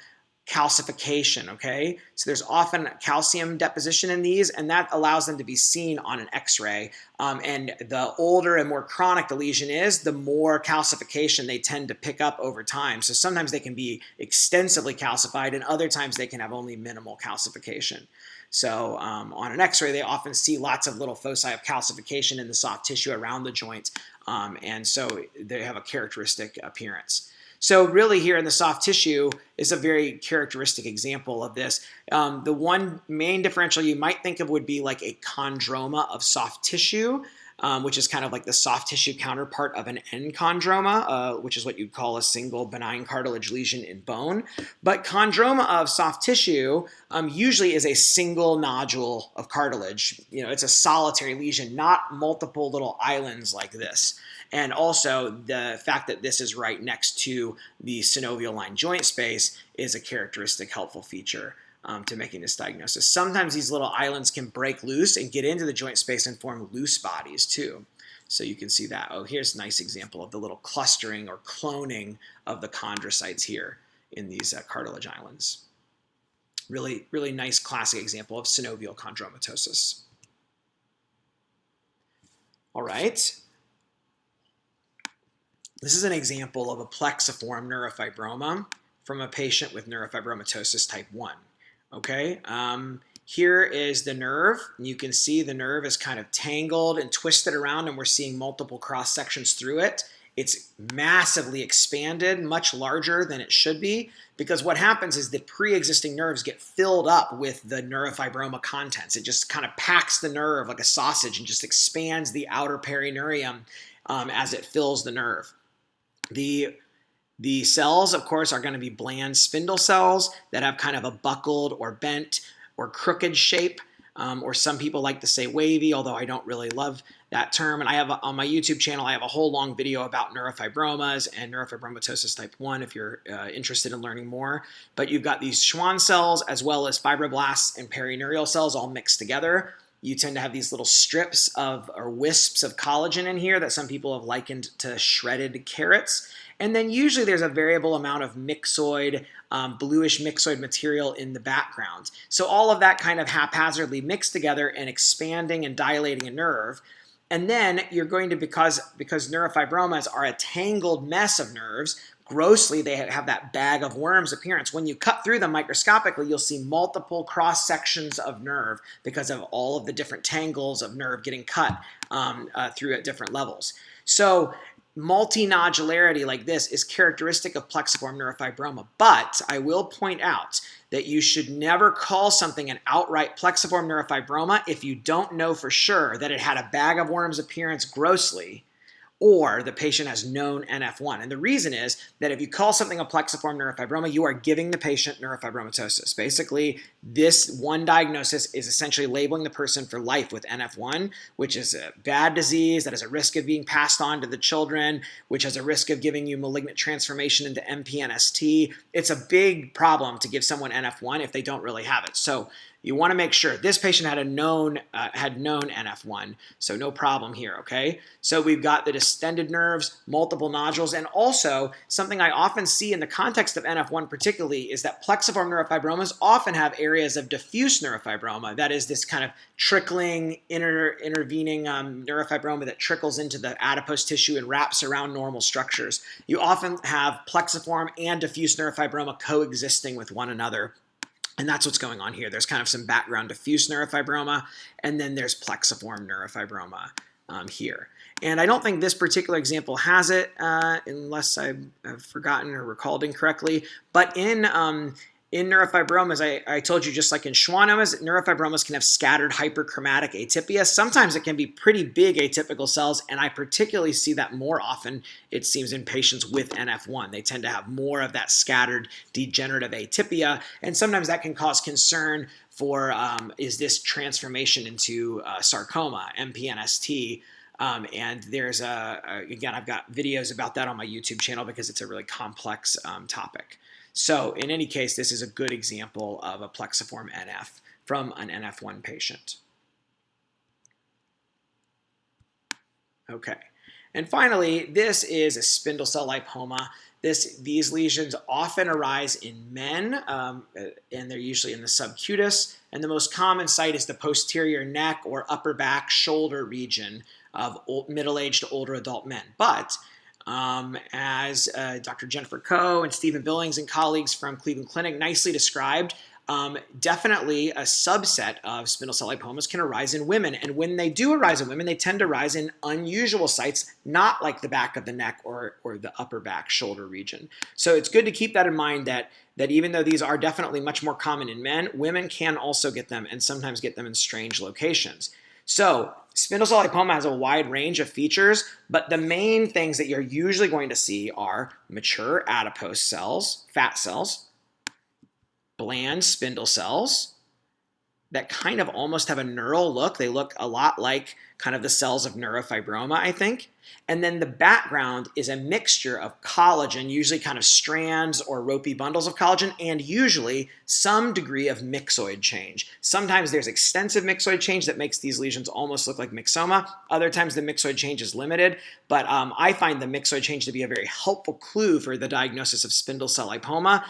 calcification, okay? So there's often calcium deposition in these, and that allows them to be seen on an x-ray. And the older and more chronic the lesion is, the more calcification they tend to pick up over time. So sometimes they can be extensively calcified, and other times they can have only minimal calcification. So on an x-ray, they often see lots of little foci of calcification in the soft tissue around the joint, and so they have a characteristic appearance. So really here in the soft tissue is a very characteristic example of this. The one main differential you might think of would be like a chondroma of soft tissue, which is kind of like the soft tissue counterpart of an enchondroma, which is what you'd call a single benign cartilage lesion in bone. But chondroma of soft tissue usually is a single nodule of cartilage. You know, it's a solitary lesion, not multiple little islands like this. And also the fact that this is right next to the synovial line joint space is a characteristic helpful feature to making this diagnosis. Sometimes these little islands can break loose and get into the joint space and form loose bodies too. So you can see that. Oh, here's a nice example of the little clustering or cloning of the chondrocytes here in these cartilage islands. Really, really nice classic example of synovial chondromatosis. All right. This is an example of a plexiform neurofibroma from a patient with neurofibromatosis type 1. Okay, here is the nerve. You can see the nerve is kind of tangled and twisted around, and we're seeing multiple cross sections through it. It's massively expanded, much larger than it should be, because what happens is the pre-existing nerves get filled up with the neurofibroma contents. It just kind of packs the nerve like a sausage and just expands the outer perineurium as it fills the nerve. The cells, of course, are going to be bland spindle cells that have kind of a buckled or bent or crooked shape, or some people like to say wavy, although I don't really love that term. And I have on my YouTube channel, I have a whole long video about neurofibromas and neurofibromatosis type 1 if you're interested in learning more. But you've got these Schwann cells as well as fibroblasts and perineurial cells all mixed together. You tend to have these little strips of or wisps of collagen in here that some people have likened to shredded carrots. And then usually there's a variable amount of myxoid, bluish myxoid material in the background. So all of that kind of haphazardly mixed together and expanding and dilating a nerve. And then you're going to, because neurofibromas are a tangled mess of nerves, grossly they have that bag of worms appearance. When you cut through them microscopically, you'll see multiple cross sections of nerve because of all of the different tangles of nerve getting cut through at different levels. So multinodularity like this is characteristic of plexiform neurofibroma, but I will point out that you should never call something an outright plexiform neurofibroma if you don't know for sure that it had a bag of worms appearance grossly, or the patient has known NF1. And the reason is that if you call something a plexiform neurofibroma, you are giving the patient neurofibromatosis. Basically, this one diagnosis is essentially labeling the person for life with NF1, which is a bad disease that has a risk of being passed on to the children, which has a risk of giving you malignant transformation into MPNST. It's a big problem to give someone NF1 if they don't really have it. So you want to make sure this patient had known NF1, so no problem here, okay? So we've got the distended nerves, multiple nodules, and also something I often see in the context of NF1 particularly is that plexiform neurofibromas often have areas of diffuse neurofibroma. That is this kind of trickling, intervening neurofibroma that trickles into the adipose tissue and wraps around normal structures. You often have plexiform and diffuse neurofibroma coexisting with one another. And that's what's going on here. There's kind of some background diffuse neurofibroma, and then there's plexiform neurofibroma here. And I don't think this particular example has it, unless I've forgotten or recalled incorrectly. But in neurofibromas, I told you, just like in schwannomas, neurofibromas can have scattered hyperchromatic atypia. Sometimes it can be pretty big atypical cells, and I particularly see that more often, it seems, in patients with NF1. They tend to have more of that scattered degenerative atypia, and sometimes that can cause concern for, is this transformation into sarcoma, MPNST? And there's again, I've got videos about that on my YouTube channel because it's a really complex topic. So in any case, this is a good example of a plexiform NF from an NF1 patient. Okay, and finally, this is a spindle cell lipoma. These lesions often arise in men, and they're usually in the subcutis, and the most common site is the posterior neck or upper back shoulder region of middle-aged older adult men. But as Dr. Jennifer Coe and Stephen Billings and colleagues from Cleveland Clinic nicely described, definitely a subset of spindle cell lipomas can arise in women. And when they do arise in women, they tend to arise in unusual sites, not like the back of the neck or the upper back shoulder region. So it's good to keep that in mind, that even though these are definitely much more common in men, women can also get them, and sometimes get them in strange locations. So spindle cell lipoma has a wide range of features, but the main things that you're usually going to see are mature adipose cells, fat cells, bland spindle cells that kind of almost have a neural look. They look a lot like kind of the cells of neurofibroma, I think. And then the background is a mixture of collagen, usually kind of strands or ropey bundles of collagen, and usually some degree of myxoid change. Sometimes there's extensive myxoid change that makes these lesions almost look like myxoma. Other times the myxoid change is limited, but I find the myxoid change to be a very helpful clue for the diagnosis of spindle cell lipoma.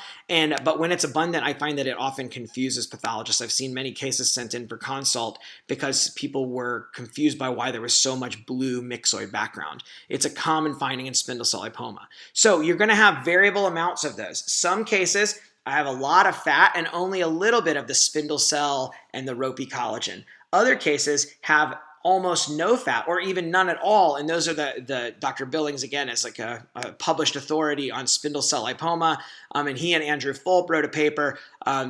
But when it's abundant, I find that it often confuses pathologists. I've seen many cases sent in for consult because people were confused by why there was so much blue myxoid background. It's a common finding in spindle cell lipoma. So you're going to have variable amounts of those. Some cases, I have a lot of fat and only a little bit of the spindle cell and the ropey collagen. Other cases have almost no fat or even none at all, and those are the Dr. Billings, again, is like a published authority on spindle cell lipoma, and he and Andrew Fulp wrote a paper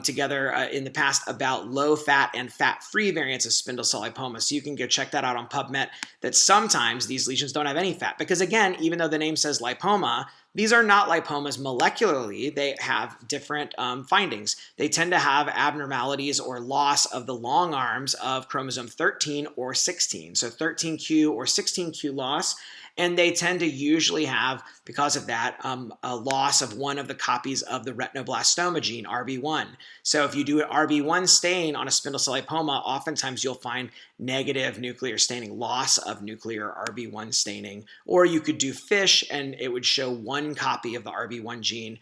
together in the past about low fat and fat-free variants of spindle cell lipoma, so you can go check that out on PubMed, that sometimes these lesions don't have any fat, because again, even though the name says lipoma, these are not lipomas molecularly. They have different findings. They tend to have abnormalities or loss of the long arms of chromosome 13 or 16. So 13q or 16q loss. And they tend to usually have, because of that, a loss of one of the copies of the retinoblastoma gene, RB1. So if you do an RB1 stain on a spindle cell lipoma, oftentimes you'll find negative nuclear staining, loss of nuclear RB1 staining. Or you could do FISH and it would show one copy of the RB1 gene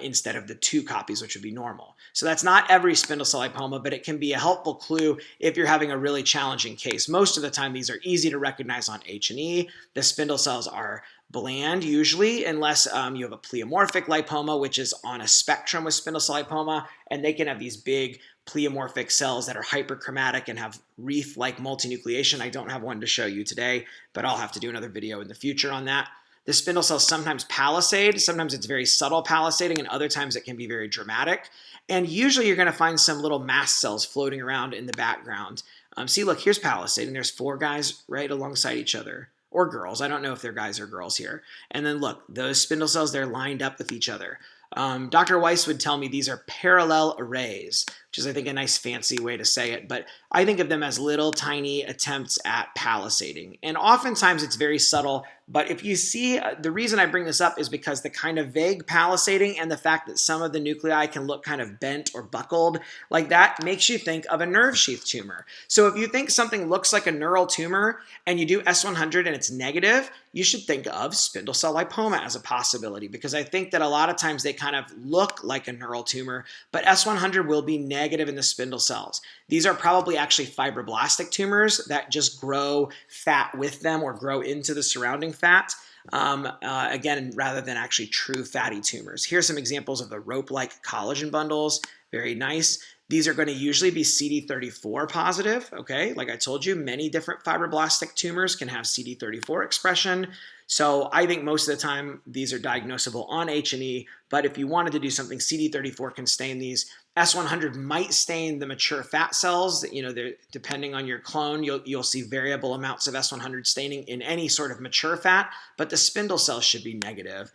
instead of the two copies, which would be normal. So that's not every spindle cell lipoma, but it can be a helpful clue if you're having a really challenging case. Most of the time, these are easy to recognize on H&E. The spindle cells are bland usually, unless you have a pleomorphic lipoma, which is on a spectrum with spindle cell lipoma, and they can have these big pleomorphic cells that are hyperchromatic and have wreath-like multinucleation. I don't have one to show you today, but I'll have to do another video in the future on that. The spindle cells sometimes palisade. Sometimes it's very subtle palisading, and other times it can be very dramatic. And usually you're going to find some little mast cells floating around in the background. See, look, here's palisading. There's 4 guys right alongside each other. Or girls. I don't know if they're guys or girls here. And then look, those spindle cells, they're lined up with each other. Dr. Weiss would tell me these are parallel arrays, which is, I think, a nice fancy way to say it. But I think of them as little tiny attempts at palisading. And oftentimes it's very subtle. But if you see, the reason I bring this up is because the kind of vague palisading and the fact that some of the nuclei can look kind of bent or buckled like that makes you think of a nerve sheath tumor. So if you think something looks like a neural tumor and you do S100 and it's negative, you should think of spindle cell lipoma as a possibility, because I think that a lot of times they kind of look like a neural tumor, but S100 will be negative in the spindle cells. These are probably actually fibroblastic tumors that just grow fat with them or grow into the surrounding fat. Again, rather than actually true fatty tumors. Here's some examples of the rope-like collagen bundles. Very nice. These are going to usually be CD34 positive, okay? Like I told you, many different fibroblastic tumors can have CD34 expression. So I think most of the time these are diagnosable on H&E, but if you wanted to do something, CD34 can stain these. S100 might stain the mature fat cells. You know, depending on your clone, you'll see variable amounts of S100 staining in any sort of mature fat, but the spindle cells should be negative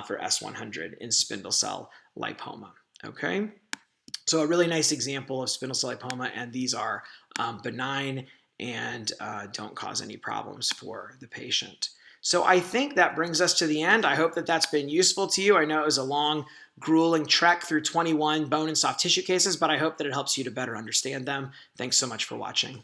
for S100 in spindle cell lipoma, okay? So a really nice example of spindle cell lipoma, and these are benign and don't cause any problems for the patient. So I think that brings us to the end. I hope that that's been useful to you. I know it was a long, grueling trek through 21 bone and soft tissue cases, but I hope that it helps you to better understand them. Thanks so much for watching.